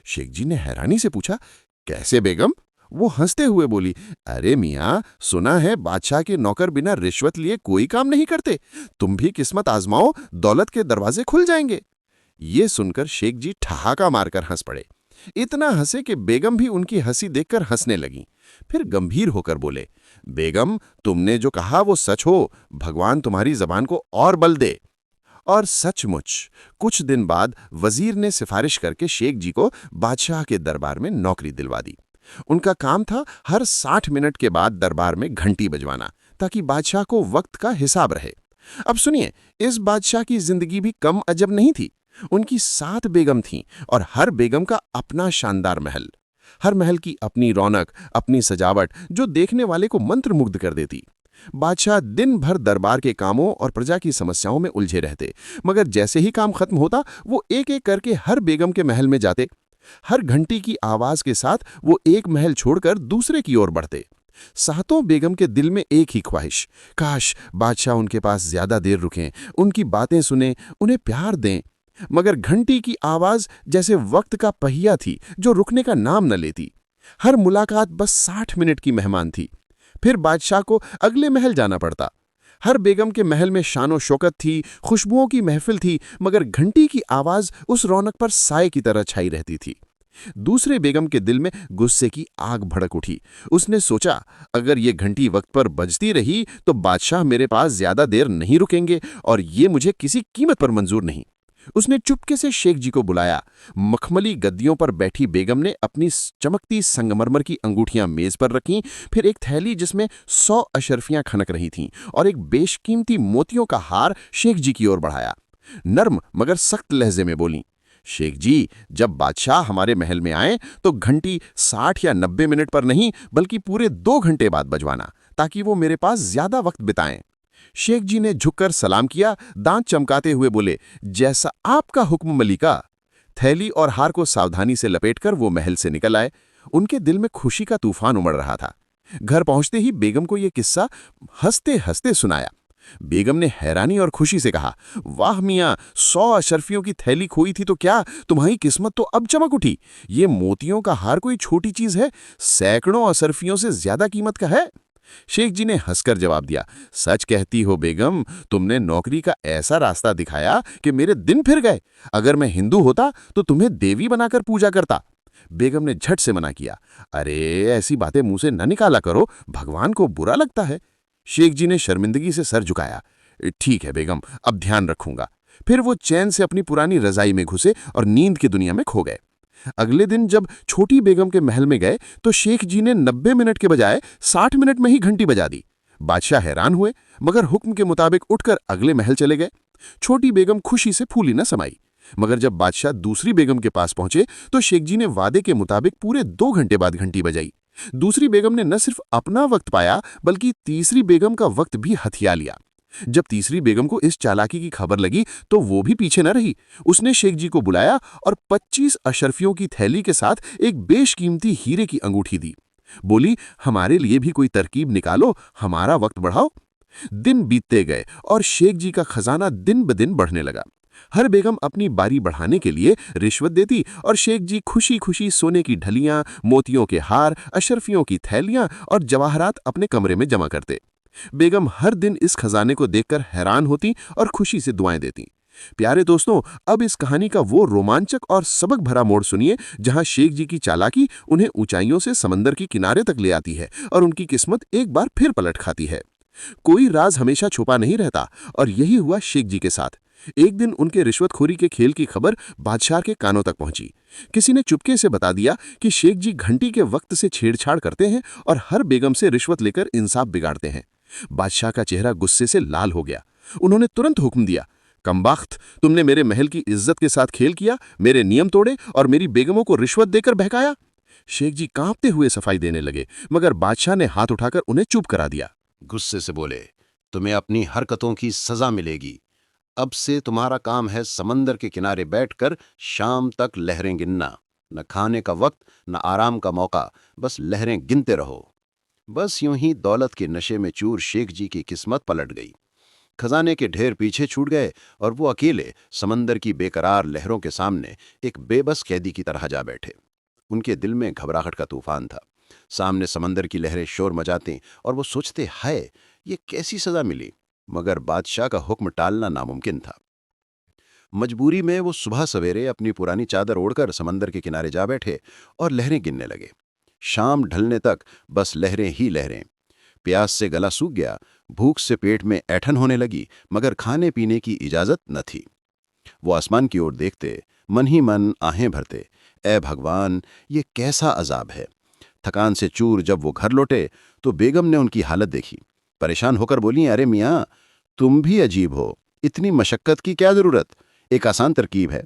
शेख जी ने हैरानी से पूछा, कैसे बेगम? वो हंसते हुए बोली, अरे मियाँ, सुना है बादशाह के नौकर बिना रिश्वत लिए कोई काम नहीं करते, तुम भी किस्मत आजमाओ, दौलत के दरवाजे खुल जाएंगे। ये सुनकर शेख जी ठहाका मारकर हंस पड़े। इतना हंसे कि बेगम भी उनकी हंसी देखकर हंसने लगी। फिर गंभीर होकर बोले, बेगम तुमने जो कहा वो सच हो, भगवान तुम्हारी जबान को और बल दे। और सचमुच कुछ दिन बाद वजीर ने सिफारिश करके शेख जी को बादशाह के दरबार में नौकरी दिलवा दी। उनका काम था हर 60 मिनट के बाद दरबार में घंटी बजवाना, ताकि बादशाह को वक्त का हिसाब रहे। अब सुनिए, इस बादशाह की जिंदगी भी कम अजब नहीं थी। उनकी 7 बेगम थीं और हर बेगम का अपना शानदार महल। हर महल की अपनी रौनक, अपनी सजावट, जो देखने वाले को मंत्रमुग्ध कर देती। बादशाह दिन भर दरबार के कामों और प्रजा की समस्याओं में उलझे रहते, मगर जैसे ही काम खत्म होता वो एक एक करके हर बेगम के महल में जाते। हर घंटी की आवाज के साथ वो एक महल छोड़कर दूसरे की ओर बढ़ते। 7 बेगम के दिल में एक ही ख्वाहिश, काश बादशाह उनके पास ज्यादा देर रुकें, उनकी बातें सुने, उन्हें प्यार दें। मगर घंटी की आवाज जैसे वक्त का पहिया थी जो रुकने का नाम न लेती। हर मुलाकात बस 60 मिनट की मेहमान थी। फिर बादशाह को अगले महल जाना पड़ता। हर बेगम के महल में शानो शौकत थी, खुशबुओं की महफिल थी, मगर घंटी की आवाज उस रौनक पर साए की तरह छाई रहती थी। दूसरे बेगम के दिल में गुस्से की आग भड़क उठी। उसने सोचा, अगर ये घंटी वक्त पर बजती रही तो बादशाह मेरे पास ज्यादा देर नहीं रुकेंगे और ये मुझे किसी कीमत पर मंजूर नहीं। उसने चुपके से शेख जी को बुलाया। मखमली गद्दियों पर बैठी बेगम ने अपनी चमकती संगमरमर की अंगूठियां मेज पर रखीं, फिर एक थैली जिसमें 100 अशरफियां खनक रही थीं और एक बेशकीमती मोतियों का हार शेख जी की ओर बढ़ाया। नर्म मगर सख्त लहजे में बोली, शेख जी, जब बादशाह हमारे महल में आए तो घंटी 60 या 90 मिनट पर नहीं बल्कि पूरे 2 घंटे बाद बजवाना, ताकि वो मेरे पास ज्यादा वक्त बिताएं। शेख जी ने झुककर सलाम किया, दांत चमकाते हुए बोले, जैसा आपका हुक्म मलिका। थैली और हार को सावधानी से लपेटकर वो महल से निकल आए। उनके दिल में खुशी का तूफान उमड़ रहा था। घर पहुंचते ही बेगम को यह किस्सा हंसते हंसते सुनाया। बेगम ने हैरानी और खुशी से कहा, वाह मियाँ, 100 अशरफियों की थैली खोई थी तो क्या, तुम्हारी किस्मत तो अब चमक उठी। ये मोतियों का हार कोई छोटी चीज है, सैकड़ों अशरफियों से ज्यादा कीमत का है। शेख जी ने हंसकर जवाब दिया, सच कहती हो बेगम, तुमने नौकरी का ऐसा रास्ता दिखाया कि मेरे दिन फिर गए। अगर मैं हिंदू होता तो तुम्हें देवी बनाकर पूजा करता। बेगम ने झट से मना किया, अरे ऐसी बातें मुंह से न निकाला करो, भगवान को बुरा लगता है। शेख जी ने शर्मिंदगी से सर झुकाया, ठीक है बेगम, अब ध्यान रखूंगा। फिर वो चैन से अपनी पुरानी रजाई में घुसे और नींद की दुनिया में खो गए। अगले दिन जब छोटी बेगम के महल में गए तो शेख जी ने 90 मिनट के बजाय 60 मिनट में ही घंटी बजा दी। बादशाह हैरान हुए, मगर हुक्म के मुताबिक उठकर अगले महल चले गए। छोटी बेगम खुशी से फूली न समाई। मगर जब बादशाह दूसरी बेगम के पास पहुंचे तो शेख जी ने वादे के मुताबिक पूरे 2 घंटे बाद घंटी बजाई। दूसरी बेगम ने न सिर्फ अपना वक्त पाया बल्कि तीसरी बेगम का वक्त भी हथिया लिया। जब तीसरी बेगम को इस चालाकी की खबर लगी तो वो भी पीछे न रही। उसने शेख जी को बुलाया और 25 अशरफियों की थैली के साथ एक बेशकीमती हीरे की अंगूठी दी। बोली, हमारे लिए भी कोई तरकीब निकालो, हमारा वक्त बढ़ाओ। दिन बीतते गए और शेख जी का खजाना दिन ब दिन बढ़ने लगा। हर बेगम अपनी बारी बढ़ाने के लिए रिश्वत देती और शेख जी खुशी खुशी सोने की ढलियां, मोतियों के हार, अशरफियों की थैलियां और जवाहरात अपने कमरे में जमा करते। बेगम हर दिन इस खजाने को देखकर हैरान होती और खुशी से दुआएं देती। प्यारे दोस्तों, अब इस कहानी का वो रोमांचक और सबक भरा मोड़ सुनिए जहां शेख जी की चालाकी उन्हें ऊंचाइयों से समंदर के किनारे तक ले आती है और उनकी किस्मत एक बार फिर पलट खाती है। कोई राज हमेशा छुपा नहीं रहता और यही हुआ शेख जी के साथ। एक दिन उनके रिश्वतखोरी के खेल की खबर बादशाह के कानों तक पहुंची। किसी ने चुपके से बता दिया कि शेख जी घंटी के वक्त से छेड़छाड़ करते हैं और हर बेगम से रिश्वत लेकर इंसाफ बिगाड़ते हैं। बादशाह का चेहरा गुस्से से लाल हो गया। उन्होंने तुरंत हुक्म दिया, कमबख्त, तुमने मेरे महल की इज्जत के साथ खेल किया, मेरे नियम तोड़े और मेरी बेगमों को रिश्वत देकर बहकाया। शेख जी कांपते हुए सफाई देने लगे, मगर बादशाह ने हाथ उठाकर उन्हें चुप करा दिया। गुस्से से बोले, तुम्हें अपनी हरकतों की सजा मिलेगी। अब से तुम्हारा काम है समंदर के किनारे बैठकर शाम तक लहरें गिनना। न खाने का वक्त, न आराम का मौका, बस लहरें गिनते रहो। बस यूं ही दौलत के नशे में चूर शेख जी की किस्मत पलट गई। खजाने के ढेर पीछे छूट गए और वो अकेले समंदर की बेकरार लहरों के सामने एक बेबस कैदी की तरह जा बैठे। उनके दिल में घबराहट का तूफान था। सामने समंदर की लहरें शोर मचाती और वो सोचते, हाय, ये कैसी सजा मिली। मगर बादशाह का हुक्म टालना नामुमकिन था। मजबूरी में वो सुबह सवेरे अपनी पुरानी चादर ओढ़कर समंदर के किनारे जा बैठे और लहरें गिनने लगे। शाम ढलने तक बस लहरें ही लहरें। प्यास से गला सूख गया, भूख से पेट में ऐठन होने लगी, मगर खाने पीने की इजाजत न थी। वो आसमान की ओर देखते, मन ही मन आहें भरते, ऐ भगवान, ये कैसा अजाब है। थकान से चूर जब वो घर लौटे तो बेगम ने उनकी हालत देखी। परेशान होकर बोली, अरे मियाँ, तुम भी अजीब हो, इतनी मशक्कत की क्या जरूरत। एक आसान तरकीब है,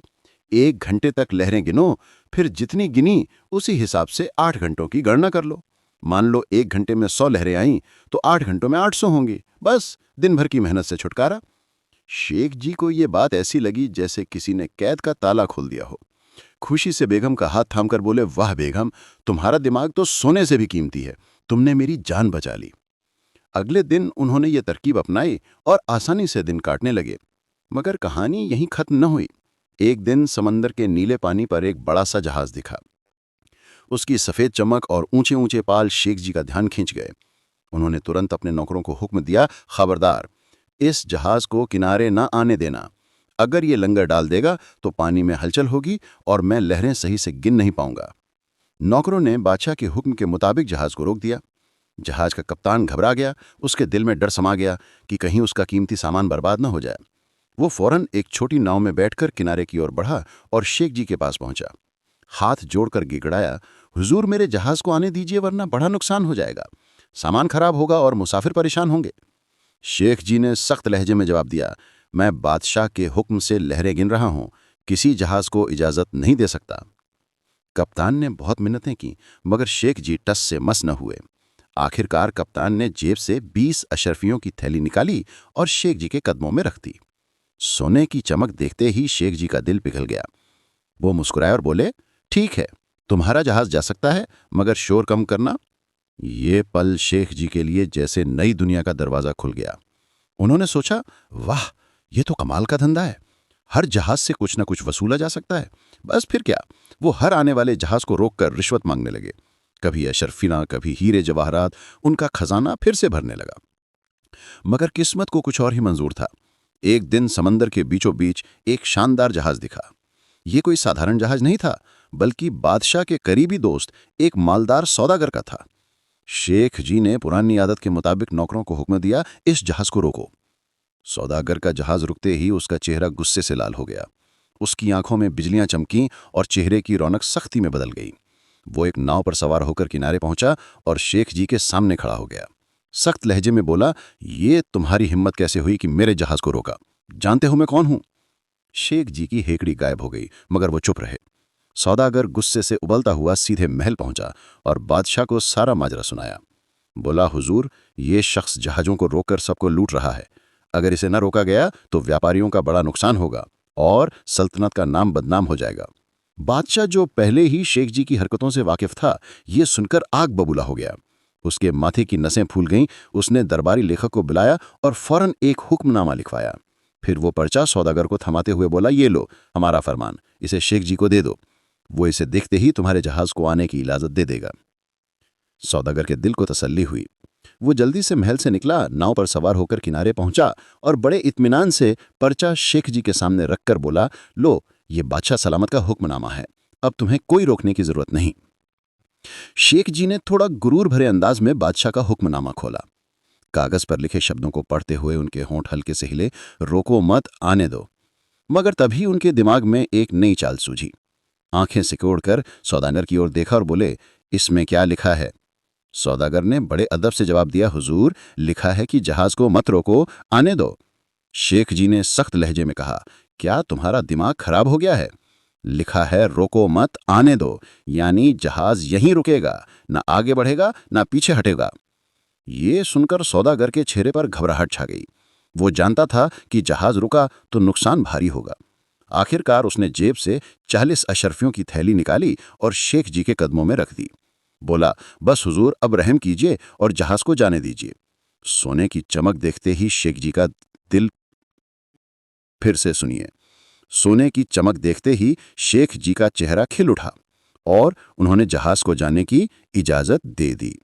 1 घंटे तक लहरें गिनो, फिर जितनी गिनी उसी हिसाब से 8 घंटों की गणना कर लो। मान लो 1 घंटे में 100 लहरें आईं तो 8 घंटों में 800 होंगी। बस दिन भर की मेहनत से छुटकारा। शेख जी को ये बात ऐसी लगी जैसे किसी ने कैद का ताला खोल दिया हो। खुशी से बेगम का हाथ थामकर बोले, वाह बेगम, तुम्हारा दिमाग तो सोने से भी कीमती है, तुमने मेरी जान बचा ली। अगले दिन उन्होंने ये तरकीब अपनाई और आसानी से दिन काटने लगे। मगर कहानी यहीं खत्म न हुई। एक दिन समंदर के नीले पानी पर एक बड़ा सा जहाज दिखा। उसकी सफ़ेद चमक और ऊंचे ऊंचे पाल शेख जी का ध्यान खींच गए। उन्होंने तुरंत अपने नौकरों को हुक्म दिया, खबरदार, इस जहाज को किनारे न आने देना। अगर ये लंगर डाल देगा तो पानी में हलचल होगी और मैं लहरें सही से गिन नहीं पाऊंगा। नौकरों ने बादशाह के हुक्म के मुताबिक जहाज को रोक दिया। जहाज का कप्तान घबरा गया। उसके दिल में डर समा गया कि कहीं उसका कीमती सामान बर्बाद न हो जाए। वो फौरन एक छोटी नाव में बैठकर किनारे की ओर बढ़ा और शेख जी के पास पहुंचा। हाथ जोड़कर गिड़गिड़ाया, हुजूर, मेरे जहाज को आने दीजिए, वरना बड़ा नुकसान हो जाएगा। सामान खराब होगा और मुसाफिर परेशान होंगे। शेख जी ने सख्त लहजे में जवाब दिया, मैं बादशाह के हुक्म से लहरें गिन रहा हूं, किसी जहाज को इजाजत नहीं दे सकता। कप्तान ने बहुत मिन्नतें की, मगर शेख जी टस से मस न हुए। आखिरकार कप्तान ने जेब से 20 अशरफियों की थैली निकाली और शेख जी के कदमों में रख दी। सोने की चमक देखते ही शेख जी का दिल पिघल गया। वो मुस्कुराए और बोले, ठीक है, तुम्हारा जहाज जा सकता है, मगर शोर कम करना। ये पल शेख जी के लिए जैसे नई दुनिया का दरवाजा खुल गया। उन्होंने सोचा, वाह, ये तो कमाल का धंधा है। हर जहाज से कुछ न कुछ वसूला जा सकता है। बस फिर क्या, वो हर आने वाले जहाज को रोककर रिश्वत मांगने लगे। कभी अशरफिना, कभी हीरे जवाहरात, उनका खजाना फिर से भरने लगा। मगर किस्मत को कुछ और ही मंजूर था। एक दिन समंदर के बीचों बीच एक शानदार जहाज दिखा। ये कोई साधारण जहाज नहीं था, बल्कि बादशाह के करीबी दोस्त एक मालदार सौदागर का था। शेख जी ने पुरानी आदत के मुताबिक नौकरों को हुक्म दिया, इस जहाज को रोको। सौदागर का जहाज रुकते ही उसका चेहरा गुस्से से लाल हो गया। उसकी आंखों में बिजलियां चमकीं और चेहरे की रौनक सख्ती में बदल गई। वो एक नाव पर सवार होकर किनारे पहुंचा और शेख जी के सामने खड़ा हो गया। सख्त लहजे में बोला, ये तुम्हारी हिम्मत कैसे हुई कि मेरे जहाज को रोका? जानते हो मैं कौन हूं? शेख जी की हेकड़ी गायब हो गई, मगर वो चुप रहे। सौदागर गुस्से से उबलता हुआ सीधे महल पहुंचा और बादशाह को सारा माजरा सुनाया। बोला, हुजूर, ये शख्स जहाजों को रोककर सबको लूट रहा है। अगर इसे न रोका गया तो व्यापारियों का बड़ा नुकसान होगा और सल्तनत का नाम बदनाम हो जाएगा। बादशाह, जो पहले ही शेख जी की हरकतों से वाकिफ था, ये सुनकर आग बबूला हो गया। उसके माथे की नसें फूल गईं। उसने दरबारी लेखक को बुलाया और फौरन एक हुक्मनामा लिखवाया। फिर वो पर्चा सौदागर को थमाते हुए बोला, ये लो हमारा फरमान, इसे शेख जी को दे दो। वो इसे देखते ही तुम्हारे जहाज को आने की इजाजत दे देगा। सौदागर के दिल को तसल्ली हुई। वो जल्दी से महल से निकला, नाव पर सवार होकर किनारे पहुंचा और बड़े इत्मीनान से पर्चा शेख जी के सामने रखकर बोला, लो, ये बादशाह सलामत का हुक्मनामा है, अब तुम्हें कोई रोकने की जरूरत नहीं। शेख जी ने थोड़ा गुरूर भरे अंदाज में बादशाह का हुक्मनामा खोला। कागज पर लिखे शब्दों को पढ़ते हुए उनके होंठ हल्के से हिले, रोको मत, आने दो। मगर तभी उनके दिमाग में एक नई चाल सूझी। आंखें सिकोड़कर सौदागर की ओर देखा और बोले, इसमें क्या लिखा है? सौदागर ने बड़े अदब से जवाब दिया, हुजूर, लिखा है कि जहाज को मत रोको, आने दो। शेख जी ने सख्त लहजे में कहा, क्या तुम्हारा दिमाग खराब हो गया है? लिखा है रोको मत, आने दो, यानी जहाज यहीं रुकेगा, ना आगे बढ़ेगा ना पीछे हटेगा। ये सुनकर सौदागर के चेहरे पर घबराहट छा गई। वो जानता था कि जहाज रुका तो नुकसान भारी होगा। आखिरकार उसने जेब से 40 अशरफियों की थैली निकाली और शेख जी के कदमों में रख दी। बोला, बस हुजूर, अब रहम कीजिए और जहाज को जाने दीजिए। सोने की चमक देखते ही शेख जी का दिल फिर से सुनिए। सोने की चमक देखते ही शेख जी का चेहरा खिल उठा और उन्होंने जहाज को जाने की इजाजत दे दी।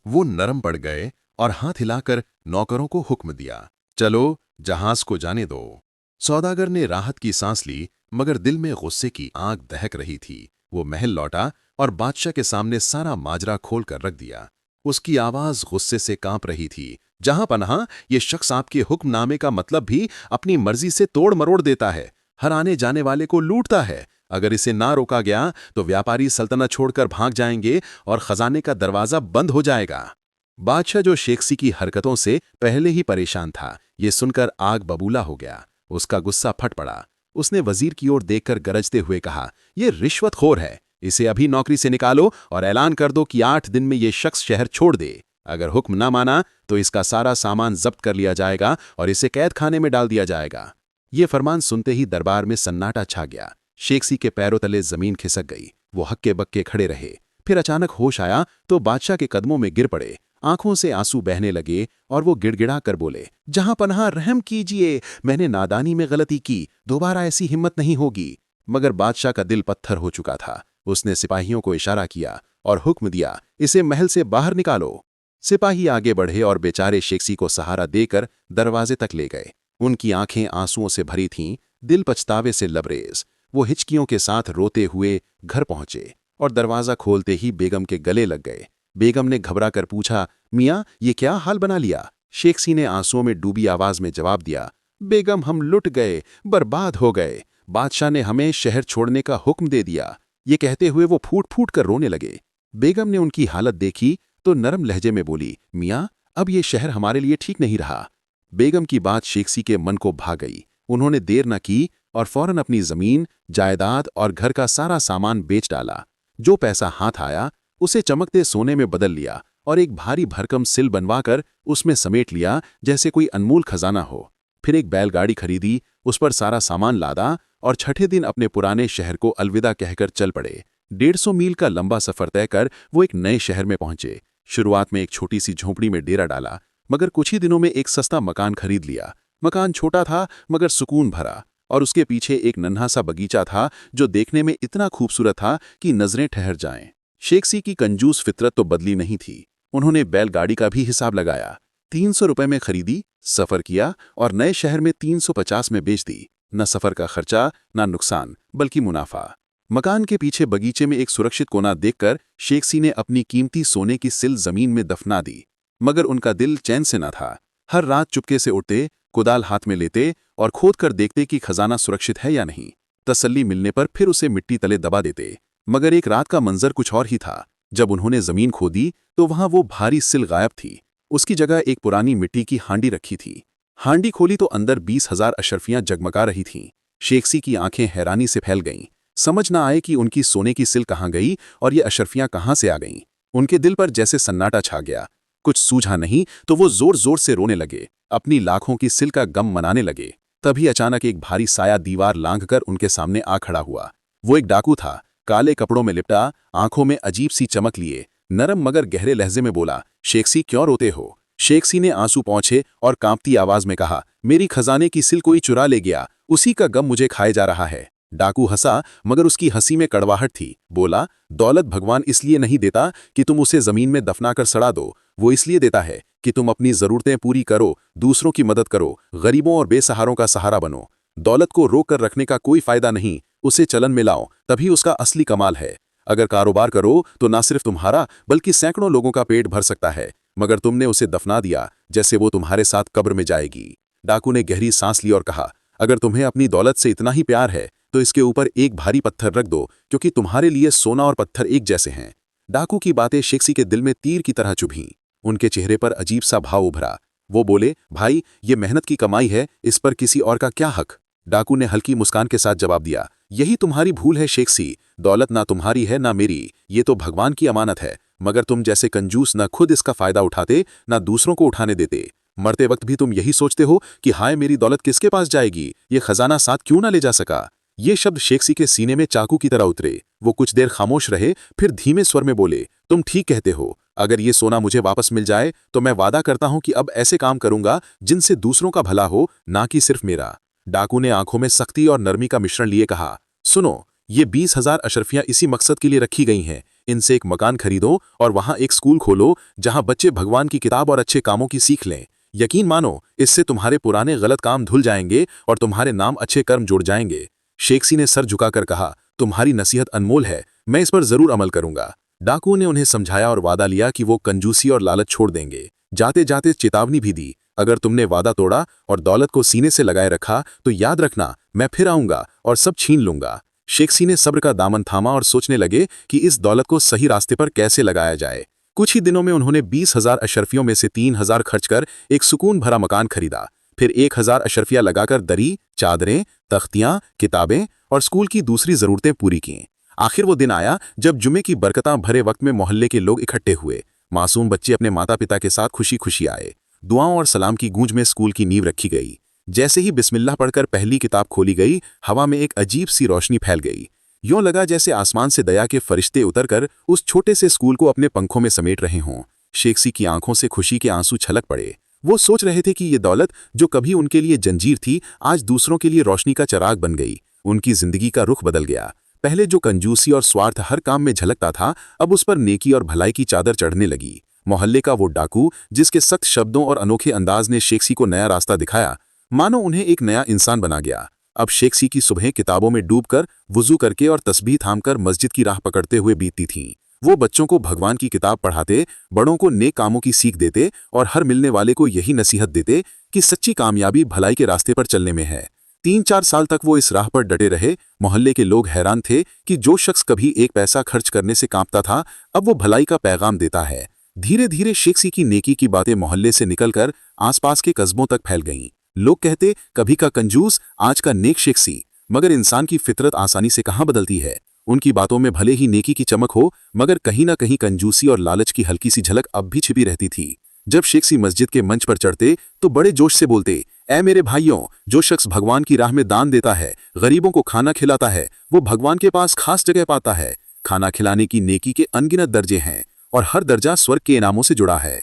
वो नरम पड़ गए और हाथ हिलाकर नौकरों को हुक्म दिया, चलो, जहाज को जाने दो। सौदागर ने राहत की सांस ली, मगर दिल में गुस्से की आग दहक रही थी। वो महल लौटा और बादशाह के सामने सारा माजरा खोलकर रख दिया। उसकी आवाज गुस्से से कांप रही थी। जहां पनाह, ये शख्स आपके हुक्मनामे का मतलब भी अपनी मर्जी से तोड़ मरोड़ देता है, हर आने जाने वाले को लूटता है। अगर इसे ना रोका गया तो व्यापारी सल्तनत छोड़कर भाग जाएंगे और खजाने का दरवाजा बंद हो जाएगा। बादशाह, जो शेखसी की हरकतों से पहले ही परेशान था, ये सुनकर आग बबूला हो गया। उसका गुस्सा फट पड़ा। उसने वजीर की ओर देखकर गरजते हुए कहा, ये रिश्वतखोर है, इसे अभी नौकरी से निकालो और ऐलान कर दो कि 8 दिन में ये शख्स शहर छोड़ दे। अगर हुक्म ना माना तो इसका सारा सामान जब्त कर लिया जाएगा और इसे कैद खाने में डाल दिया जाएगा। ये फरमान सुनते ही दरबार में सन्नाटा छा गया। शेखसी के पैरों तले जमीन खिसक गई। वो हक्के बक्के खड़े रहे। फिर अचानक होश आया तो बादशाह के कदमों में गिर पड़े। आंखों से आंसू बहने लगे और वो गिड़गिड़ा कर बोले, जहां पनाह रहम कीजिए, मैंने नादानी में गलती की, दोबारा ऐसी हिम्मत नहीं होगी। मगर बादशाह का दिल पत्थर हो चुका था। उसने सिपाहियों को इशारा किया और हुक्म दिया, इसे महल से बाहर निकालो। सिपाही आगे बढ़े और बेचारे शेखसी को सहारा देकर दरवाजे तक ले गए। उनकी आंखें आंसुओं से भरी थीं, दिल पछतावे से लबरेज। वो हिचकियों के साथ रोते हुए घर पहुंचे और दरवाजा खोलते ही बेगम के गले लग गए। बेगम ने घबराकर पूछा, मियाँ ये क्या हाल बना लिया? शेखसी ने आंसुओं में डूबी आवाज में जवाब दिया, बेगम हम लुट गए, बर्बाद हो गए। बादशाह ने हमें शहर छोड़ने का हुक्म दे दिया। ये कहते हुए वो फूट फूट कर रोने लगे। बेगम ने उनकी हालत देखी तो नरम लहजे में बोली, मियाँ अब ये शहर हमारे लिए ठीक नहीं रहा। बेगम की बात शेखसी के मन को भा गई। उन्होंने देर न की और फौरन अपनी जमीन, जायदाद और घर का सारा सामान बेच डाला। जो पैसा हाथ आया उसे चमकते सोने में बदल लिया और एक भारी भरकम सिल बनवाकर उसमें समेट लिया जैसे कोई अनमोल खजाना हो। फिर एक बैलगाड़ी खरीदी, उस पर सारा सामान लादा और छठे दिन अपने पुराने शहर को अलविदा कहकर चल पड़े। 150 मील का लंबा सफर तय कर वो एक नए शहर में पहुंचे। शुरुआत में एक छोटी सी झोंपड़ी में डेरा डाला, मगर कुछ ही दिनों में एक सस्ता मकान खरीद लिया। मकान छोटा था मगर सुकून भरा, और उसके पीछे एक नन्हा सा बगीचा था जो देखने में इतना खूबसूरत था कि नजरें ठहर जाएं। शेखसी की कंजूस फितरत तो बदली नहीं थी। उन्होंने बैलगाड़ी का भी हिसाब लगाया। 300 रुपए में खरीदी, सफर किया और नए शहर में 350 में बेच दी। न सफर का खर्चा, न नुकसान, बल्कि मुनाफा। मकान के पीछे बगीचे में एक सुरक्षित कोना देखकर शेखसी ने अपनी कीमती सोने की सिल जमीन में दफना दी। मगर उनका दिल चैन से न था। हर रात चुपके से उठते, कुदाल हाथ में लेते और खोद कर देखते कि खजाना सुरक्षित है या नहीं। तसल्ली मिलने पर फिर उसे मिट्टी तले दबा देते। मगर एक रात का मंजर कुछ और ही था। जब उन्होंने जमीन खोदी तो वहां वो भारी सिल गायब थी। उसकी जगह एक पुरानी मिट्टी की हांडी रखी थी। हांडी खोली तो अंदर 20,000 अशर्फियां जगमगा रही थीं। शेखसी की आंखें हैरानी से फैल गईं। समझ न आए कि उनकी सोने की सिल कहाँ गई और ये अशर्फियां कहाँ से आ गईं। उनके दिल पर जैसे सन्नाटा छा गया। कुछ सूझा नहीं तो वो जोर जोर से रोने लगे, अपनी लाखों की सिल का गम मनाने लगे। तभी अचानक एक भारी साया दीवार लांघकर उनके सामने आ खड़ा हुआ। वो एक डाकू था, काले कपड़ों में लिपटा, आंखों में अजीब सी चमक लिए। नरम मगर गहरे लहजे में बोला, शेखसी क्यों रोते हो? शेखसी ने आंसू पहुंचे और कांपती आवाज में कहा, मेरी खजाने की सिल कोई चुरा ले गया, उसी का गम मुझे खाए जा रहा है। डाकू हंसा, मगर उसकी हंसी में कड़वाहट थी। बोला, दौलत भगवान इसलिए नहीं देता कि तुम उसे जमीन में दफना कर सड़ा दो, वो इसलिए देता है कि तुम अपनी जरूरतें पूरी करो, दूसरों की मदद करो, गरीबों और बेसहारों का सहारा बनो। दौलत को रोक कर रखने का कोई फायदा नहीं, उसे चलन में लाओ, तभी उसका असली कमाल है। अगर कारोबार करो तो ना सिर्फ तुम्हारा बल्कि सैकड़ों लोगों का पेट भर सकता है, मगर तुमने उसे दफना दिया जैसे वो तुम्हारे साथ कब्र में जाएगी। डाकू ने गहरी सांस ली और कहा, अगर तुम्हें अपनी दौलत से इतना ही प्यार है तो इसके ऊपर एक भारी पत्थर रख दो, क्योंकि तुम्हारे लिए सोना और पत्थर एक जैसे हैं। डाकू की बातें शेखसी के दिल में तीर की तरह चुभीं। उनके चेहरे पर अजीब सा भाव उभरा। वो बोले, भाई ये मेहनत की कमाई है, इस पर किसी और का क्या हक? डाकू ने हल्की मुस्कान के साथ जवाब दिया, यही तुम्हारी भूल है शेखसी, दौलत ना तुम्हारी है ना मेरी, ये तो भगवान की अमानत है। मगर तुम जैसे कंजूस न खुद इसका फायदा उठाते ना दूसरों को उठाने देते। मरते वक्त भी तुम यही सोचते हो कि हाय मेरी दौलत किसके पास जाएगी, ये खजाना साथ क्यों ना ले जा सका। ये शब्द शेखसी के सीने में चाकू की तरह उतरे। वो कुछ देर खामोश रहे, फिर धीमे स्वर में बोले, तुम ठीक कहते हो, अगर ये सोना मुझे वापस मिल जाए तो मैं वादा करता हूं कि अब ऐसे काम करूंगा जिनसे दूसरों का भला हो, ना कि सिर्फ मेरा। डाकू ने आंखों में सख्ती और नरमी का मिश्रण लिए कहा, सुनो, ये 20,000 अशर्फियां इसी मकसद के लिए रखी गई हैं। इनसे एक मकान खरीदो और वहां एक स्कूल खोलो जहां बच्चे भगवान की किताब और अच्छे कामों की सीख लें। यकीन मानो, इससे तुम्हारे पुराने गलत काम धुल जाएंगे और तुम्हारे नाम अच्छे कर्म जुड़ जाएंगे। शेखसी ने सर झुकाकर कहा, तुम्हारी नसीहत अनमोल है, मैं इस पर जरूर अमल करूंगा। डाकू ने उन्हें समझाया और वादा लिया कि वो कंजूसी और लालच छोड़ देंगे। जाते जाते चेतावनी भी दी, अगर तुमने वादा तोड़ा और दौलत को सीने से लगाए रखा तो याद रखना, मैं फिर आऊंगा और सब छीन लूंगा। शेखसी ने सब्र का दामन थामा और सोचने लगे कि इस दौलत को सही रास्ते पर कैसे लगाया जाए। कुछ ही दिनों में उन्होंने 20,000 अशर्फियों में से 3,000 खर्च कर एक सुकून भरा मकान खरीदा। फिर 1,000 अशर्फिया लगाकर दरी, चादरें, तख्तियां, किताबें और स्कूल की दूसरी जरूरतें पूरी की। आखिर वो दिन आया जब जुमे की बरकतां भरे वक्त में मोहल्ले के लोग इकट्ठे हुए। मासूम बच्चे अपने माता पिता के साथ खुशी खुशी आए। दुआओं और सलाम की गूंज में स्कूल की नींव रखी गई। जैसे ही बिस्मिल्लाह पढ़कर पहली किताब खोली गई, हवा में एक अजीब सी रोशनी फैल गई। यूं लगा जैसे आसमान से दया के फरिश्ते उतरकर उस छोटे से स्कूल को अपने पंखों में समेट रहे हों। शेखसी की आंखों से खुशी के आंसू छलक पड़े। वो सोच रहे थे कि ये दौलत जो कभी उनके लिए जंजीर थी, आज दूसरों के लिए रोशनी का चिराग बन गई। उनकी जिंदगी का रुख बदल गया। पहले जो कंजूसी और स्वार्थ हर काम में झलकता था, अब उस पर नेकी और भलाई की चादर चढ़ने लगी। मोहल्ले का वो डाकू जिसके सख्त शब्दों और अनोखे अंदाज ने शेखसी को नया रास्ता दिखाया, मानो उन्हें एक नया इंसान बना गया। अब शेखसी की सुबह किताबों में डूबकर, वुजू करके और तस्बीह थामकर मस्जिद की राह पकड़ते हुए बीतती थीं। वो बच्चों को भगवान की किताब पढ़ाते, बड़ों को नेक कामों की सीख देते और हर मिलने वाले को यही नसीहत देते कि सच्ची कामयाबी भलाई के रास्ते पर चलने में है। 3-4 साल तक वो इस राह पर डटे रहे। मोहल्ले के लोग हैरान थे कि जो शख्स कभी एक पैसा खर्च करने से कांपता था, अब वो भलाई का पैगाम देता है। धीरे धीरे शेखसी की नेकी की बातें मोहल्ले से निकलकर आसपास के कस्बों तक फैल गईं। लोग कहते, कभी का कंजूस, आज का नेक शेखसी। मगर इंसान की फितरत आसानी से कहाँ बदलती है। उनकी बातों में भले ही नेकी की चमक हो, मगर कहीं ना कहीं कंजूसी और लालच की हल्की सी झलक अब भी छिपी रहती थी। जब शेखसी मस्जिद के मंच पर चढ़ते तो बड़े जोश से बोलते, ऐ मेरे भाइयों, जो शख्स भगवान की राह में दान देता है, गरीबों को खाना खिलाता है, वो भगवान के पास खास जगह पाता है। खाना खिलाने की नेकी के अनगिनत दर्जे हैं और हर दर्जा स्वर्ग के इनामों से जुड़ा है।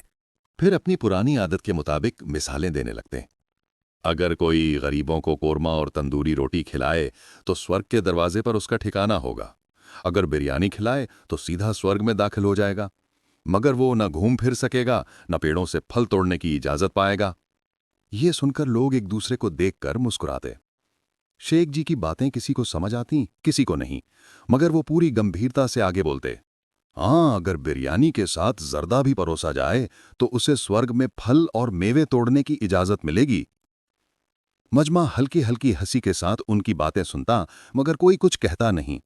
फिर अपनी पुरानी आदत के मुताबिक मिसालें देने लगते। अगर कोई गरीबों को कोरमा और तंदूरी रोटी खिलाए तो स्वर्ग के दरवाजे पर उसका ठिकाना होगा। अगर बिरयानी खिलाए तो सीधा स्वर्ग में दाखिल हो जाएगा, मगर वो न घूम फिर सकेगा, न पेड़ों से फल तोड़ने की इजाजत पाएगा। ये सुनकर लोग एक दूसरे को देखकर मुस्कुराते। शेख जी की बातें किसी को समझ आती, किसी को नहीं, मगर वो पूरी गंभीरता से आगे बोलते। हाँ, अगर बिरयानी के साथ जर्दा भी परोसा जाए तो उसे स्वर्ग में फल और मेवे तोड़ने की इजाजत मिलेगी। मजमा हल्की हल्की हंसी के साथ उनकी बातें सुनता, मगर कोई कुछ कहता नहीं।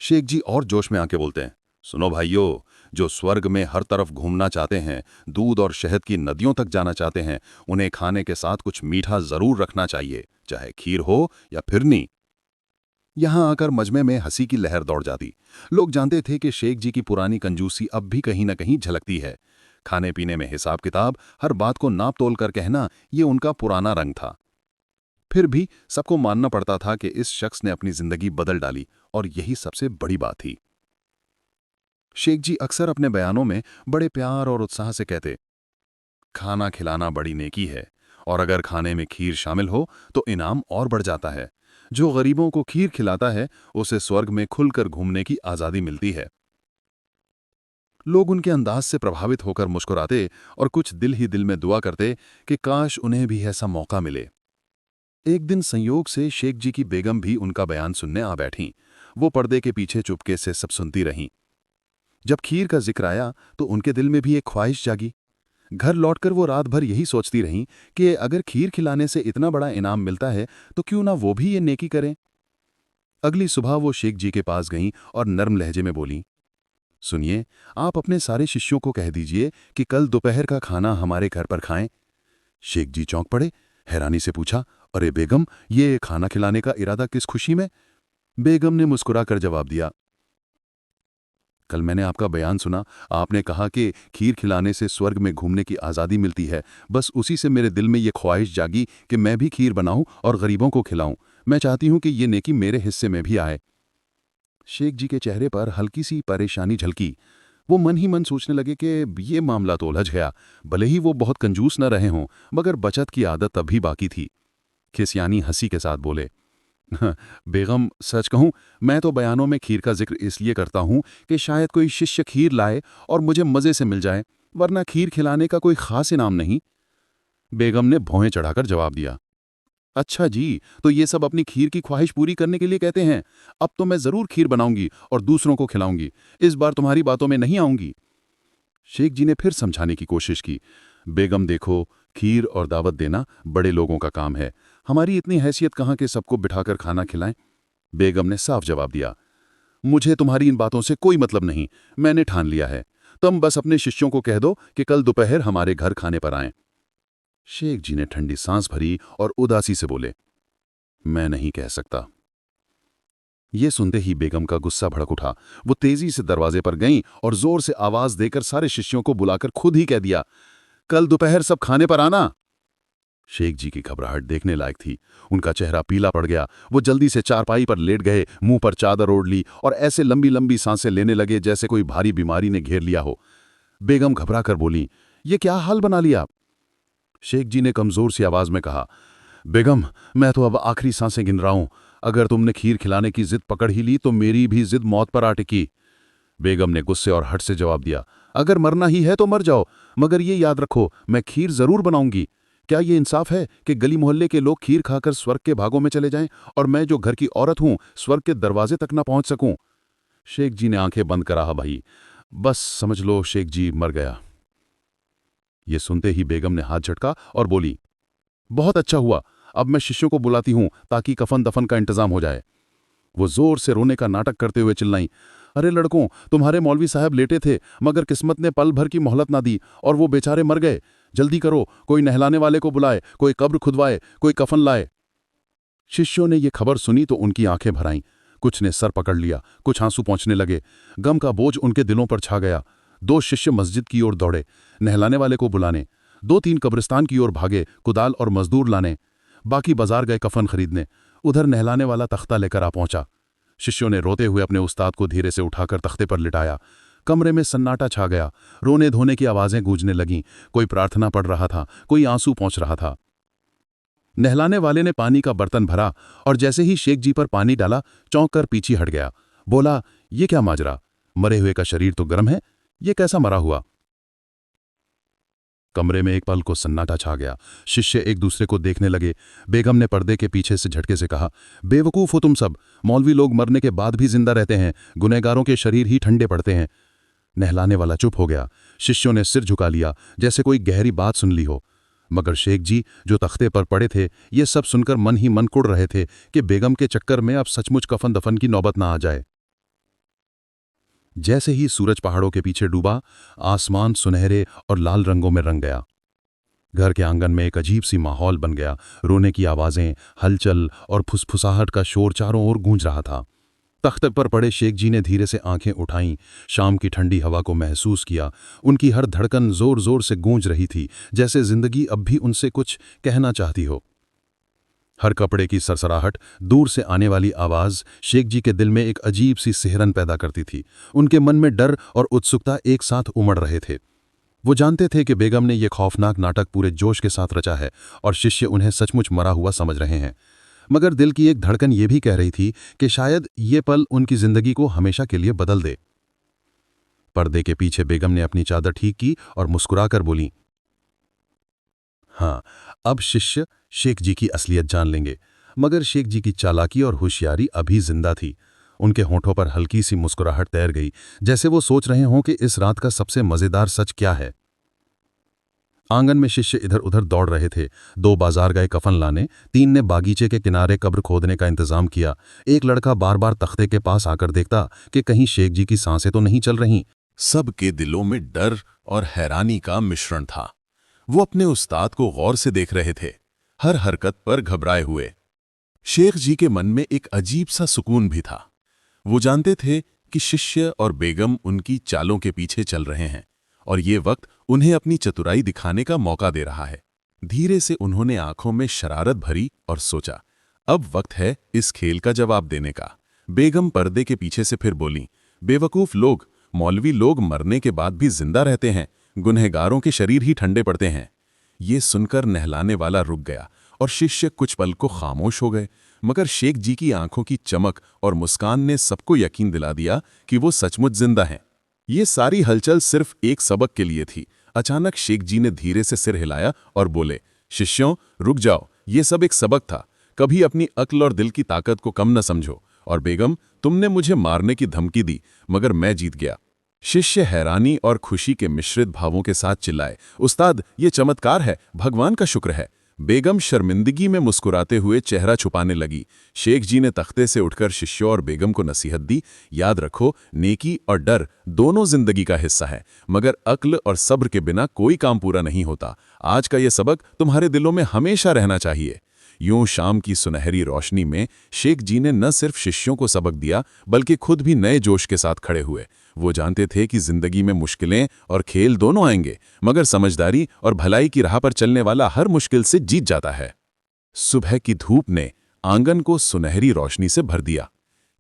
शेख जी और जोश में आके बोलते हैं, सुनो भाइयों, जो स्वर्ग में हर तरफ घूमना चाहते हैं, दूध और शहद की नदियों तक जाना चाहते हैं, उन्हें खाने के साथ कुछ मीठा जरूर रखना चाहिए, चाहे खीर हो या फिरनी। यहां आकर मजमे में हंसी की लहर दौड़ जाती। लोग जानते थे कि शेख जी की पुरानी कंजूसी अब भी कहीं न कहीं झलकती है। खाने पीने में हिसाब किताब, हर बात को नाप तोल कर कहना, ये उनका पुराना रंग था। फिर भी सबको मानना पड़ता था कि इस शख्स ने अपनी जिंदगी बदल डाली, और यही सबसे बड़ी बात थी। शेख जी अक्सर अपने बयानों में बड़े प्यार और उत्साह से कहते, खाना खिलाना बड़ी नेकी है, और अगर खाने में खीर शामिल हो तो इनाम और बढ़ जाता है। जो गरीबों को खीर खिलाता है उसे स्वर्ग में खुलकर घूमने की आजादी मिलती है। लोग उनके अंदाज से प्रभावित होकर मुस्कुराते और कुछ दिल ही दिल में दुआ करते कि काश उन्हें भी ऐसा मौका मिले। एक दिन संयोग से शेख जी की बेगम भी उनका बयान सुनने आ बैठीं। वो पर्दे के पीछे चुपके से सब सुनती रहीं। जब खीर का जिक्र आया तो उनके दिल में भी एक ख्वाहिश जागी। घर लौटकर वो रात भर यही सोचती रहीं कि अगर खीर खिलाने से इतना बड़ा इनाम मिलता है तो क्यों ना वो भी ये नेकी करें। अगली सुबह वो शेख जी के पास गईं और नर्म लहजे में बोलीं, सुनिए, आप अपने सारे शिष्यों को कह दीजिए कि कल दोपहर का खाना हमारे घर पर खाएं। शेख जी चौंक पड़े, हैरानी से पूछा, अरे बेगम, ये खाना खिलाने का इरादा किस खुशी में? बेगम ने मुस्कुराकर जवाब दिया, कल मैंने आपका बयान सुना। आपने कहा कि खीर खिलाने से स्वर्ग में घूमने की आज़ादी मिलती है। बस उसी से मेरे दिल में ये ख्वाहिश जागी कि मैं भी खीर बनाऊं और गरीबों को खिलाऊं। मैं चाहती हूं कि ये नेकी मेरे हिस्से में भी आए। शेख जी के चेहरे पर हल्की सी परेशानी झलकी। वो मन ही मन सोचने लगे कि ये मामला तो उलझ गया। भले ही वो बहुत कंजूस न रहे हों, मगर बचत की आदत तब भी बाकी थी। खिसियानी हंसी के साथ बोले, बेगम, सच कहूं, मैं तो बयानों में खीर का जिक्र इसलिए करता हूं कि शायद कोई शिष्य खीर लाए और मुझे मज़े से मिल जाए, वरना खीर खिलाने का कोई ख़ास इनाम नहीं। बेगम ने भौहें चढ़ाकर जवाब दिया, अच्छा जी, तो ये सब अपनी खीर की ख्वाहिश पूरी करने के लिए कहते हैं। अब तो मैं ज़रूर खीर बनाऊंगी और दूसरों को खिलाऊंगी। इस बार तुम्हारी बातों में नहीं आऊंगी। शेख जी ने फिर समझाने की कोशिश की, बेगम देखो, खीर और दावत देना बड़े लोगों का काम है। हमारी इतनी हैसियत कहाँ कि सबको बिठाकर खाना खिलाएं। बेगम ने साफ जवाब दिया, मुझे तुम्हारी इन बातों से कोई मतलब नहीं। मैंने ठान लिया है। तुम बस अपने शिष्यों को कह दो कि कल दोपहर हमारे घर खाने पर आएं। शेख जी ने ठंडी सांस भरी और उदासी से बोले, मैं नहीं कह सकता। ये सुनते ही बेगम का गुस्सा भड़क उठा। वो तेजी से दरवाजे पर गईं और जोर से आवाज देकर सारे शिष्यों को बुलाकर खुद ही कह दिया, कल दोपहर सब खाने पर आना। शेख जी की घबराहट देखने लायक थी। उनका चेहरा पीला पड़ गया। वो जल्दी से चारपाई पर लेट गए, मुंह पर चादर ओढ़ ली और ऐसे लंबी लंबी सांसें लेने लगे जैसे कोई भारी बीमारी ने घेर लिया हो। बेगम घबरा कर बोली, ये क्या हाल बना लिया? शेख जी ने कमजोर सी आवाज में कहा, बेगम, मैं तो अब आखिरी सांसें गिन रहा हूं। अगर तुमने खीर खिलाने की जिद पकड़ ही ली तो मेरी भी जिद मौत पर आ टिकी। बेगम ने गुस्से और हट से जवाब दिया, अगर मरना ही है तो मर जाओ, मगर ये याद रखो, मैं खीर जरूर बनाऊंगी। क्या ये इंसाफ है कि गली मोहल्ले के लोग खीर खाकर स्वर्ग के भागों में चले जाएं और मैं जो घर की औरत हूं स्वर्ग के दरवाजे तक न पहुंच सकूं? शेख जी ने आंखें बंद करा, भाई बस समझ लो शेख जी मर गया। ये सुनते ही बेगम ने हाथ झटका और बोली, बहुत अच्छा हुआ, अब मैं शिष्यों को बुलाती हूं ताकि कफन दफन का इंतजाम हो जाए। वो जोर से रोने का नाटक करते हुए चिल्लाई, अरे लड़कों, तुम्हारे मौलवी साहब लेटे थे मगर किस्मत ने पल भर की मोहलत ना दी और वो बेचारे मर गए। जल्दी करो, कोई नहलाने वाले को बुलाए, कोई कब्र खुदवाए, कोई कफन लाए। शिष्यों ने ये खबर सुनी तो उनकी आंखें भर आईं। कुछ ने सर पकड़ लिया, कुछ आंसू पहुंचने लगे। गम का बोझ उनके दिलों पर छा गया। 2 शिष्य मस्जिद की ओर दौड़े, नहलाने वाले को बुलाने। 2-3 कब्रिस्तान की ओर भागे, कुदाल और मजदूर लाने। बाकी बाजार गए कफन खरीदने। उधर नहलाने वाला तख्ता लेकर आ पहुंचा। शिष्यों ने रोते हुए अपने उस्ताद को धीरे से उठाकर तख्ते पर लिटाया। कमरे में सन्नाटा छा गया। रोने धोने की आवाजें गूंजने लगीं। कोई प्रार्थना पढ़ रहा था, कोई आंसू पहुंच रहा था। नहलाने वाले ने पानी का बर्तन भरा और जैसे ही शेख जी पर पानी डाला, चौंक कर पीछे हट गया। बोला, ये क्या माजरा? मरे हुए का शरीर तो गर्म है, ये कैसा मरा हुआ? कमरे में एक पल को सन्नाटा छा गया। शिष्य एक दूसरे को देखने लगे। बेगम ने पर्दे के पीछे से झटके से कहा, बेवकूफ हो तुम सब, मौलवी लोग मरने के बाद भी जिंदा रहते हैं, गुनहगारों के शरीर ही ठंडे पड़ते हैं। नहलाने वाला चुप हो गया। शिष्यों ने सिर झुका लिया जैसे कोई गहरी बात सुन ली हो। मगर शेख जी जो तख्ते पर पड़े थे, ये सब सुनकर मन ही मन कुड़ रहे थे कि बेगम के चक्कर में अब सचमुच कफन दफन की नौबत ना आ जाए। जैसे ही सूरज पहाड़ों के पीछे डूबा, आसमान सुनहरे और लाल रंगों में रंग गया। घर के आंगन में एक अजीब सी माहौल बन गया। रोने की आवाजें, हलचल और फुसफुसाहट का शोर चारों ओर गूंज रहा था। तख्ते पर पड़े शेख जी ने धीरे से आंखें उठाईं, शाम की ठंडी हवा को महसूस किया। उनकी हर धड़कन जोर जोर से गूंज रही थी, जैसे जिंदगी अब भी उनसे कुछ कहना चाहती हो। हर कपड़े की सरसराहट, दूर से आने वाली आवाज शेख जी के दिल में एक अजीब सी सिहरन पैदा करती थी। उनके मन में डर और उत्सुकता एक साथ उमड़ रहे थे। वो जानते थे कि बेगम ने यह खौफनाक नाटक पूरे जोश के साथ रचा है और शिष्य उन्हें सचमुच मरा हुआ समझ रहे हैं। मगर दिल की एक धड़कन ये भी कह रही थी कि शायद ये पल उनकी जिंदगी को हमेशा के लिए बदल दे। पर्दे के पीछे बेगम ने अपनी चादर ठीक की और मुस्कुराकर बोली, हाँ, अब शिष्य शेख जी की असलियत जान लेंगे। मगर शेख जी की चालाकी और होशियारी अभी जिंदा थी। उनके होंठों पर हल्की सी मुस्कुराहट तैर गई, जैसे वो सोच रहे हों कि इस रात का सबसे मजेदार सच क्या है। आंगन में शिष्य इधर उधर दौड़ रहे थे। 2 बाजार गए कफन लाने, 3 ने बागीचे के किनारे कब्र खोदने का इंतजाम किया। एक लड़का बार बार तख्ते के पास आकर देखता कि कहीं शेख जी की सांसें तो नहीं चल रहीं। सबके दिलों में डर और हैरानी का मिश्रण था। वो अपने उस्ताद को गौर से देख रहे थे, हर हरकत पर घबराए हुए। शेख जी के मन में एक अजीब सा सुकून भी था। वो जानते थे कि शिष्य और बेगम उनकी चालों के पीछे चल रहे हैं और ये वक्त उन्हें अपनी चतुराई दिखाने का मौका दे रहा है। धीरे से उन्होंने आंखों में शरारत भरी और सोचा, अब वक्त है इस खेल का जवाब देने का। बेगम पर्दे के पीछे से फिर बोली, बेवकूफ लोग, मौलवी लोग मरने के बाद भी जिंदा रहते हैं, गुनहगारों के शरीर ही ठंडे पड़ते हैं। ये सुनकर नहलाने वाला रुक गया और शिष्य कुछ पल को खामोश हो गए। मगर शेख जी की आंखों की चमक और मुस्कान ने सबको यकीन दिला दिया कि वो सचमुच जिंदा हैं। ये सारी हलचल सिर्फ एक सबक के लिए थी। अचानक शेख जी ने धीरे से सिर हिलाया और बोले, शिष्यों, रुक जाओ, ये सब एक सबक था। कभी अपनी अक्ल और दिल की ताकत को कम न समझो। और बेगम, तुमने मुझे मारने की धमकी दी मगर मैं जीत गया। शिष्य हैरानी और खुशी के मिश्रित भावों के साथ चिल्लाए, उस्ताद, ये चमत्कार है, भगवान का शुक्र है। बेगम शर्मिंदगी में मुस्कुराते हुए चेहरा छुपाने लगी। शेख जी ने तख्ते से उठकर शिष्यों और बेगम को नसीहत दी, याद रखो, नेकी और डर दोनों जिंदगी का हिस्सा है, मगर अक्ल और सब्र के बिना कोई काम पूरा नहीं होता। आज का यह सबक तुम्हारे दिलों में हमेशा रहना चाहिए। यूं शाम की सुनहरी रोशनी में शेख जी ने न सिर्फ शिष्यों को सबक दिया बल्कि खुद भी नए जोश के साथ खड़े हुए। वो जानते थे कि जिंदगी में मुश्किलें और खेल दोनों आएंगे, मगर समझदारी और भलाई की राह पर चलने वाला हर मुश्किल से जीत जाता है। सुबह की धूप ने आंगन को सुनहरी रोशनी से भर दिया।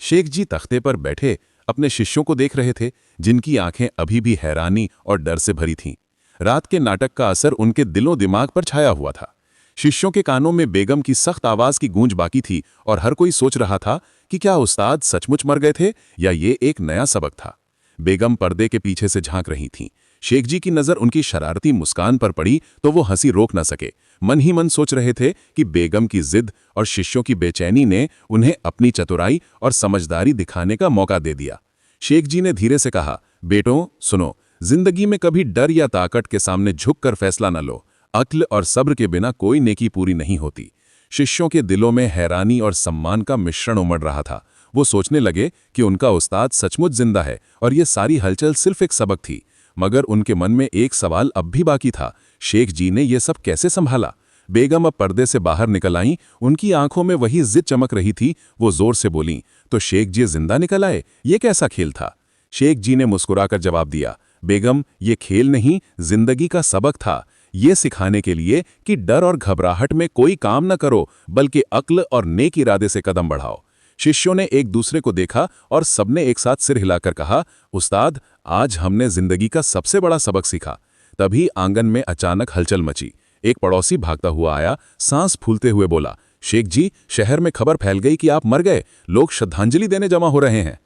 शेख जी तख्ते पर बैठे अपने शिष्यों को देख रहे थे, जिनकी आंखें अभी भी हैरानी और डर से भरी थीं। रात के नाटक का असर उनके दिलों दिमाग पर छाया हुआ था। शिष्यों के कानों में बेगम की सख्त आवाज की गूंज बाकी थी और हर कोई सोच रहा था कि क्या उस्ताद सचमुच मर गए थे या ये एक नया सबक था। बेगम पर्दे के पीछे से झांक रही थीं। शेख जी की नजर उनकी शरारती मुस्कान पर पड़ी तो वो हंसी रोक न सके। मन ही मन सोच रहे थे कि बेगम की जिद और शिष्यों की बेचैनी ने उन्हें अपनी चतुराई और समझदारी दिखाने का मौका दे दिया। शेख जी ने धीरे से कहा, बेटों सुनो, जिंदगी में कभी डर या ताकत के सामने झुककर फैसला न लो। अक्ल और सब्र के बिना कोई नेकी पूरी नहीं होती। शिष्यों के दिलों में हैरानी और सम्मान का मिश्रण उमड़ रहा था। वो सोचने लगे कि उनका उस्ताद सचमुच जिंदा है और ये सारी हलचल सिर्फ एक सबक थी। मगर उनके मन में एक सवाल अब भी बाकी था, शेख जी ने ये सब कैसे संभाला? बेगम अब पर्दे से बाहर निकल आईं, उनकी आंखों में वही जिद चमक रही थी। वो जोर से बोलीं, तो शेख जी जिंदा निकल आए? ये कैसा खेल था? शेख जी ने मुस्कुराकर जवाब दिया, बेगम ये खेल नहीं, जिंदगी का सबक था। ये सिखाने के लिए कि डर और घबराहट में कोई काम न करो, बल्कि अक्ल और नेक इरादे से कदम बढ़ाओ। शिष्यों ने एक दूसरे को देखा और सबने एक साथ सिर हिलाकर कहा, उस्ताद आज हमने जिंदगी का सबसे बड़ा सबक सीखा। तभी आंगन में अचानक हलचल मची। एक पड़ोसी भागता हुआ आया, सांस फूलते हुए बोला, शेख जी शहर में खबर फैल गई कि आप मर गए, लोग श्रद्धांजलि देने जमा हो रहे हैं।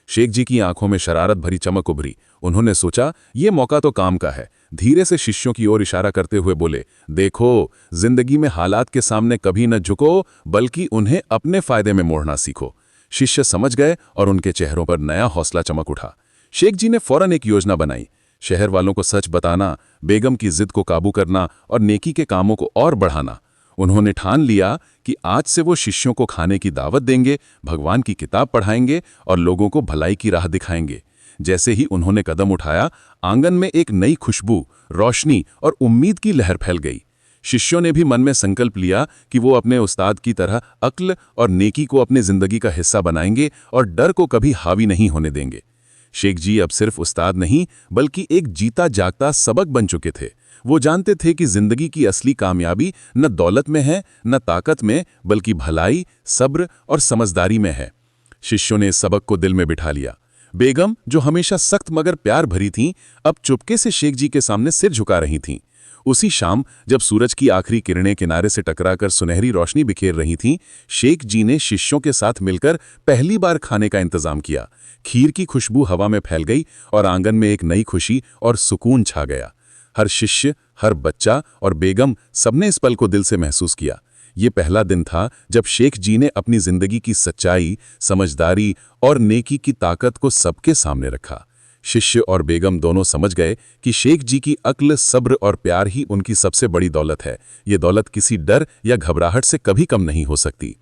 शेख जी की आंखों में शरारत भरी चमक उभरी। उन्होंने सोचा ये मौका तो काम का है। धीरे से शिष्यों की ओर इशारा करते हुए बोले, देखो जिंदगी में हालात के सामने कभी न झुको, बल्कि उन्हें अपने फायदे में मोड़ना सीखो। शिष्य समझ गए और उनके चेहरों पर नया हौसला चमक उठा। शेख जी ने फौरन एक योजना बनाई। शहर वालों को सच बताना, बेगम की जिद को काबू करना और नेकी के कामों को और बढ़ाना। उन्होंने ठान लिया कि आज से वो शिष्यों को खाने की दावत देंगे, भगवान की किताब पढ़ाएंगे और लोगों को भलाई की राह दिखाएंगे। जैसे ही उन्होंने कदम उठाया, आंगन में एक नई खुशबू, रोशनी और उम्मीद की लहर फैल गई। शिष्यों ने भी मन में संकल्प लिया कि वो अपने उस्ताद की तरह अक्ल और नेकी को अपनी जिंदगी का हिस्सा बनाएंगे और डर को कभी हावी नहीं होने देंगे। शेख जी अब सिर्फ उस्ताद नहीं, बल्कि एक जीता जागता सबक बन चुके थे। वो जानते थे कि जिंदगी की असली कामयाबी न दौलत में है, न ताकत में, बल्कि भलाई, सब्र और समझदारी में है। शिष्यों ने इस सबक को दिल में बिठा लिया। बेगम, जो हमेशा सख्त मगर प्यार भरी थीं, अब चुपके से शेख जी के सामने सिर झुका रही थीं। उसी शाम जब सूरज की आखिरी किरणें किनारे से टकराकर सुनहरी रोशनी बिखेर रही थीं, शेख जी ने शिष्यों के साथ मिलकर पहली बार खाने का इंतजाम किया। खीर की खुशबू हवा में फैल गई और आंगन में एक नई खुशी और सुकून छा गया। हर शिष्य, हर बच्चा और बेगम सबने इस पल को दिल से महसूस किया। ये पहला दिन था जब शेख जी ने अपनी जिंदगी की सच्चाई, समझदारी और नेकी की ताकत को सबके सामने रखा। शिष्य और बेगम दोनों समझ गए कि शेख जी की अक्ल, सब्र और प्यार ही उनकी सबसे बड़ी दौलत है। ये दौलत किसी डर या घबराहट से कभी कम नहीं हो सकती।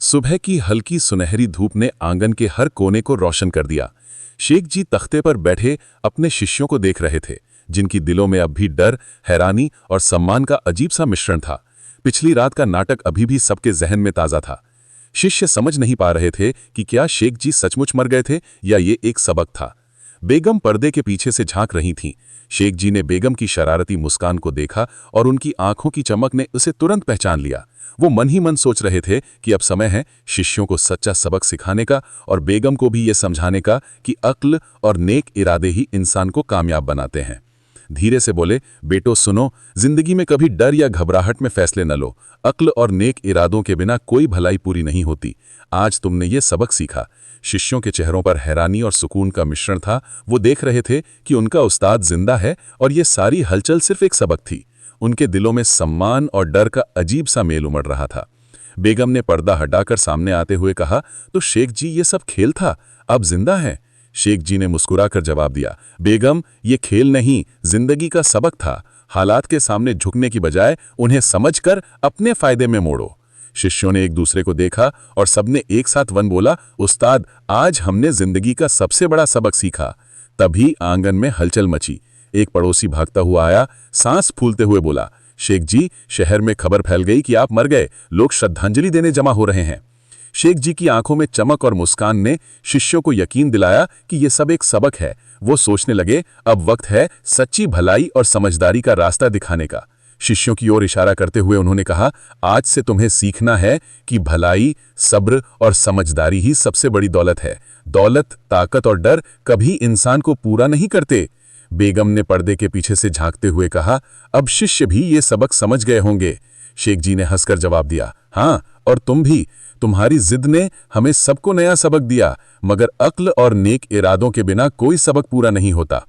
सुबह की हल्की सुनहरी धूप ने आंगन के हर कोने को रोशन कर दिया। शेख जी तख्ते पर बैठे अपने शिष्यों को देख रहे थे, जिनकी दिलों में अब भी डर, हैरानी और सम्मान का अजीब सा मिश्रण था। पिछली रात का नाटक अभी भी सबके जहन में ताज़ा था। शिष्य समझ नहीं पा रहे थे कि क्या शेख जी सचमुच मर गए थे या ये एक सबक था। बेगम पर्दे के पीछे से झांक रही थीं। शेख जी ने बेगम की शरारती मुस्कान को देखा और उनकी आंखों की चमक ने उसे तुरंत पहचान लिया। वो मन ही मन सोच रहे थे कि अब समय है शिष्यों को सच्चा सबक सिखाने का और बेगम को भी ये समझाने का कि अक्ल और नेक इरादे ही इंसान को कामयाब बनाते हैं। धीरे से बोले, बेटो सुनो, जिंदगी में कभी डर या घबराहट में फैसले न लो। अक्ल और नेक इरादों के बिना कोई भलाई पूरी नहीं होती। आज तुमने ये सबक सीखा। शिष्यों के चेहरों पर हैरानी और सुकून का मिश्रण था। वो देख रहे थे कि उनका उस्ताद जिंदा है और ये सारी हलचल सिर्फ एक सबक थी। उनके दिलों में सम्मान और डर का अजीब सा मेल उमड़ रहा था। बेगम ने पर्दा हटाकर सामने आते हुए कहा, तो शेख जी ये सब खेल था, अब जिंदा है? शेख जी ने मुस्कुराकर जवाब दिया, बेगम ये खेल नहीं, जिंदगी का सबक था। हालात के सामने झुकने की बजाय उन्हें समझकर अपने फायदे में मोड़ो। शिष्यों ने एक दूसरे को देखा और सबने एक साथ वन बोला, उस्ताद आज हमने जिंदगी का सबसे बड़ा सबक सीखा। तभी आंगन में हलचल मची। एक पड़ोसी भागता हुआ आया, सांस फूलते हुए बोला, शेख जी शहर में खबर फैल गई कि आप मर गए, लोग श्रद्धांजलि देने जमा हो रहे हैं। शेख जी की आंखों में चमक और मुस्कान ने शिष्यों को यकीन दिलाया कि यह सब एक सबक है। वो सोचने लगे अब वक्त है सच्ची भलाई और समझदारी का रास्ता दिखाने का। शिष्यों की ओर इशारा करते हुए उन्होंने कहा, आज से तुम्हें सीखना है कि भलाई, सब्र और समझदारी ही सबसे बड़ी दौलत है। दौलत, ताकत और डर कभी इंसान को पूरा नहीं करते। बेगम ने पर्दे के पीछे से झांकते हुए कहा, अब शिष्य भी ये सबक समझ गए होंगे। शेख जी ने हंसकर जवाब दिया, हाँ, और तुम भी। तुम्हारी जिद ने हमें सबको नया सबक दिया, मगर अक्ल और नेक इरादों के बिना कोई सबक पूरा नहीं होता।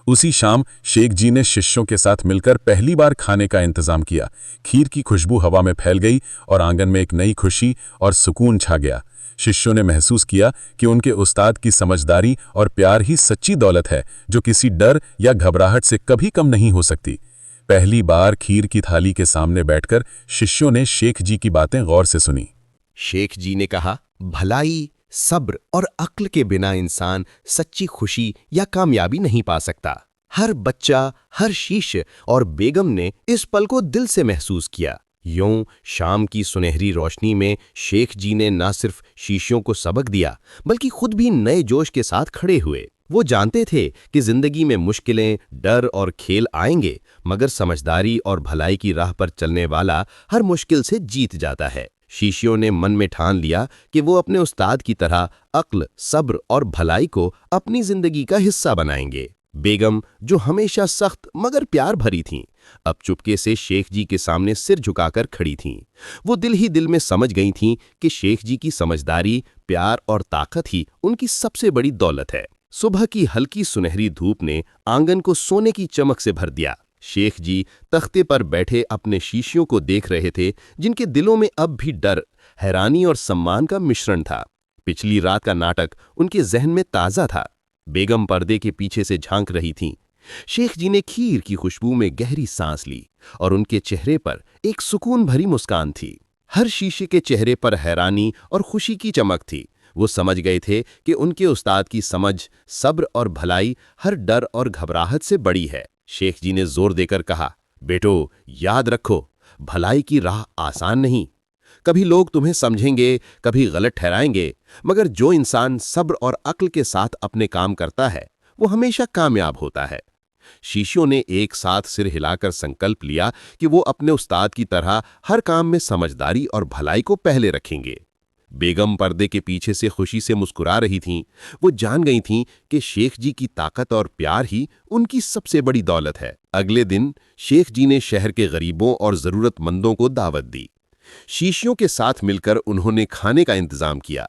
उसी शाम शेख जी ने शिष्यों के साथ मिलकर पहली बार खाने का इंतजाम किया। खीर की खुशबू हवा में फैल गई और आंगन में एक नई खुशी और सुकून छा गया। शिष्यों ने महसूस किया कि उनके उस्ताद की समझदारी और प्यार ही सच्ची दौलत है, जो किसी डर या घबराहट से कभी कम नहीं हो सकती। पहली बार खीर की थाली के सामने बैठकर शिष्यों ने शेख जी की बातें गौर से सुनी। शेख जी ने कहा, भलाई, सब्र और अक्ल के बिना इंसान सच्ची खुशी या कामयाबी नहीं पा सकता। हर बच्चा, हर शिष्य और बेगम ने इस पल को दिल से महसूस किया। यूं शाम की सुनहरी रोशनी में शेख जी ने न सिर्फ शिष्यों को सबक दिया, बल्कि खुद भी नए जोश के साथ खड़े हुए। वो जानते थे कि जिंदगी में मुश्किलें, डर और खेल आएंगे, मगर समझदारी और भलाई की राह पर चलने वाला हर मुश्किल से जीत जाता है। शिष्यों ने मन में ठान लिया कि वो अपने उस्ताद की तरह अक्ल, सब्र और भलाई को अपनी जिंदगी का हिस्सा बनाएंगे। बेगम, जो हमेशा सख्त मगर प्यार भरी थीं, अब चुपके से शेख जी के सामने सिर झुकाकर खड़ी थीं। वो दिल ही दिल में समझ गई थीं कि शेख जी की समझदारी, प्यार और ताकत ही उनकी सबसे बड़ी दौलत है। सुबह की हल्की सुनहरी धूप ने आंगन को सोने की चमक से भर दिया। शेख जी तख्ते पर बैठे अपने शिष्यों को देख रहे थे, जिनके दिलों में अब भी डर, हैरानी और सम्मान का मिश्रण था। पिछली रात का नाटक उनके जहन में ताज़ा था। बेगम पर्दे के पीछे से झांक रही थीं। शेख जी ने खीर की खुशबू में गहरी सांस ली और उनके चेहरे पर एक सुकून भरी मुस्कान थी। हर शिष्य के चेहरे पर हैरानी और खुशी की चमक थी। वो समझ गए थे कि उनके उस्ताद की समझ, सब्र और भलाई हर डर और घबराहट से बड़ी है। शेख जी ने जोर देकर कहा, बेटो, याद रखो, भलाई की राह आसान नहीं। कभी लोग तुम्हें समझेंगे, कभी गलत ठहराएंगे, मगर जो इंसान सब्र और अक्ल के साथ अपने काम करता है, वो हमेशा कामयाब होता है। शिष्यों ने एक साथ सिर हिलाकर संकल्प लिया कि वो अपने उस्ताद की तरह हर काम में समझदारी और भलाई को पहले रखेंगे। बेगम पर्दे के पीछे से खुशी से मुस्कुरा रही थीं। वो जान गई थीं कि शेख जी की ताकत और प्यार ही उनकी सबसे बड़ी दौलत है। अगले दिन शेख जी ने शहर के गरीबों और जरूरतमंदों को दावत दी। शिष्यों के साथ मिलकर उन्होंने खाने का इंतजाम किया।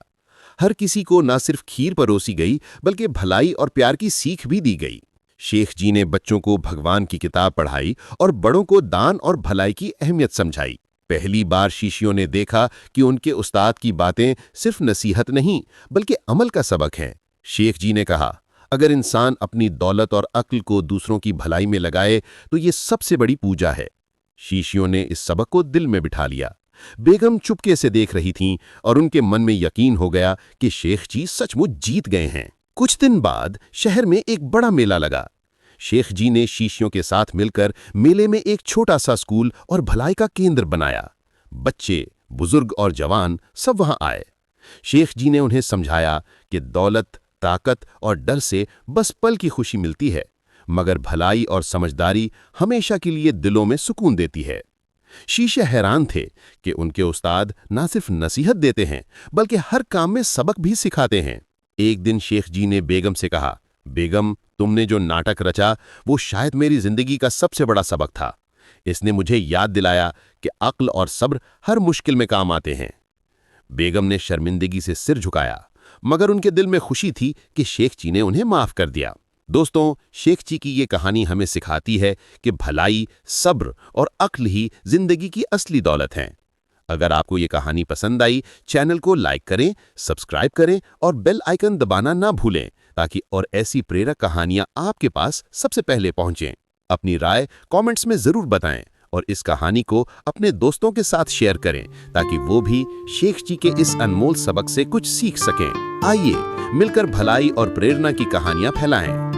हर किसी को न सिर्फ खीर परोसी गई, बल्कि भलाई और प्यार की सीख भी दी गई। शेख जी ने बच्चों को भगवान की किताब पढ़ाई और बड़ों को दान और भलाई की अहमियत समझाई। पहली बार शिष्यों ने देखा कि उनके उस्ताद की बातें सिर्फ नसीहत नहीं, बल्कि अमल का सबक हैं। शेख जी ने कहा, अगर इंसान अपनी दौलत और अक्ल को दूसरों की भलाई में लगाए तो ये सबसे बड़ी पूजा है। शिष्यों ने इस सबक को दिल में बिठा लिया। बेगम चुपके से देख रही थीं और उनके मन में यकीन हो गया कि शेख जी सचमुच जीत गए हैं। कुछ दिन बाद शहर में एक बड़ा मेला लगा। शेख जी ने शिष्यों के साथ मिलकर मेले में एक छोटा सा स्कूल और भलाई का केंद्र बनाया। बच्चे, बुजुर्ग और जवान सब वहां आए। शेख जी ने उन्हें समझाया कि दौलत, ताकत और डर से बस पल की खुशी मिलती है, मगर भलाई और समझदारी हमेशा के लिए दिलों में सुकून देती है। शिष्य हैरान थे कि उनके उस्ताद न सिर्फ नसीहत देते हैं, बल्कि हर काम में सबक भी सिखाते हैं। एक दिन शेख जी ने बेगम से कहा, बेगम, तुमने जो नाटक रचा वो शायद मेरी जिंदगी का सबसे बड़ा सबक था। इसने मुझे याद दिलाया कि अक्ल और सब्र हर मुश्किल में काम आते हैं। बेगम ने शर्मिंदगी से सिर झुकाया, मगर उनके दिल में खुशी थी कि शेख जी ने उन्हें माफ कर दिया। दोस्तों, शेख जी की ये कहानी हमें सिखाती है कि भलाई, सब्र और अक्ल ही जिंदगी की असली दौलत हैं। अगर आपको ये कहानी पसंद आई, चैनल को लाइक करें, सब्सक्राइब करें और बेल आइकन दबाना ना भूलें, ताकि और ऐसी प्रेरक कहानियां आपके पास सबसे पहले पहुंचें। अपनी राय कमेंट्स में जरूर बताएं और इस कहानी को अपने दोस्तों के साथ शेयर करें, ताकि वो भी शेख जी के इस अनमोल सबक से कुछ सीख सकें। आइए मिलकर भलाई और प्रेरणा की कहानियां फैलाएं।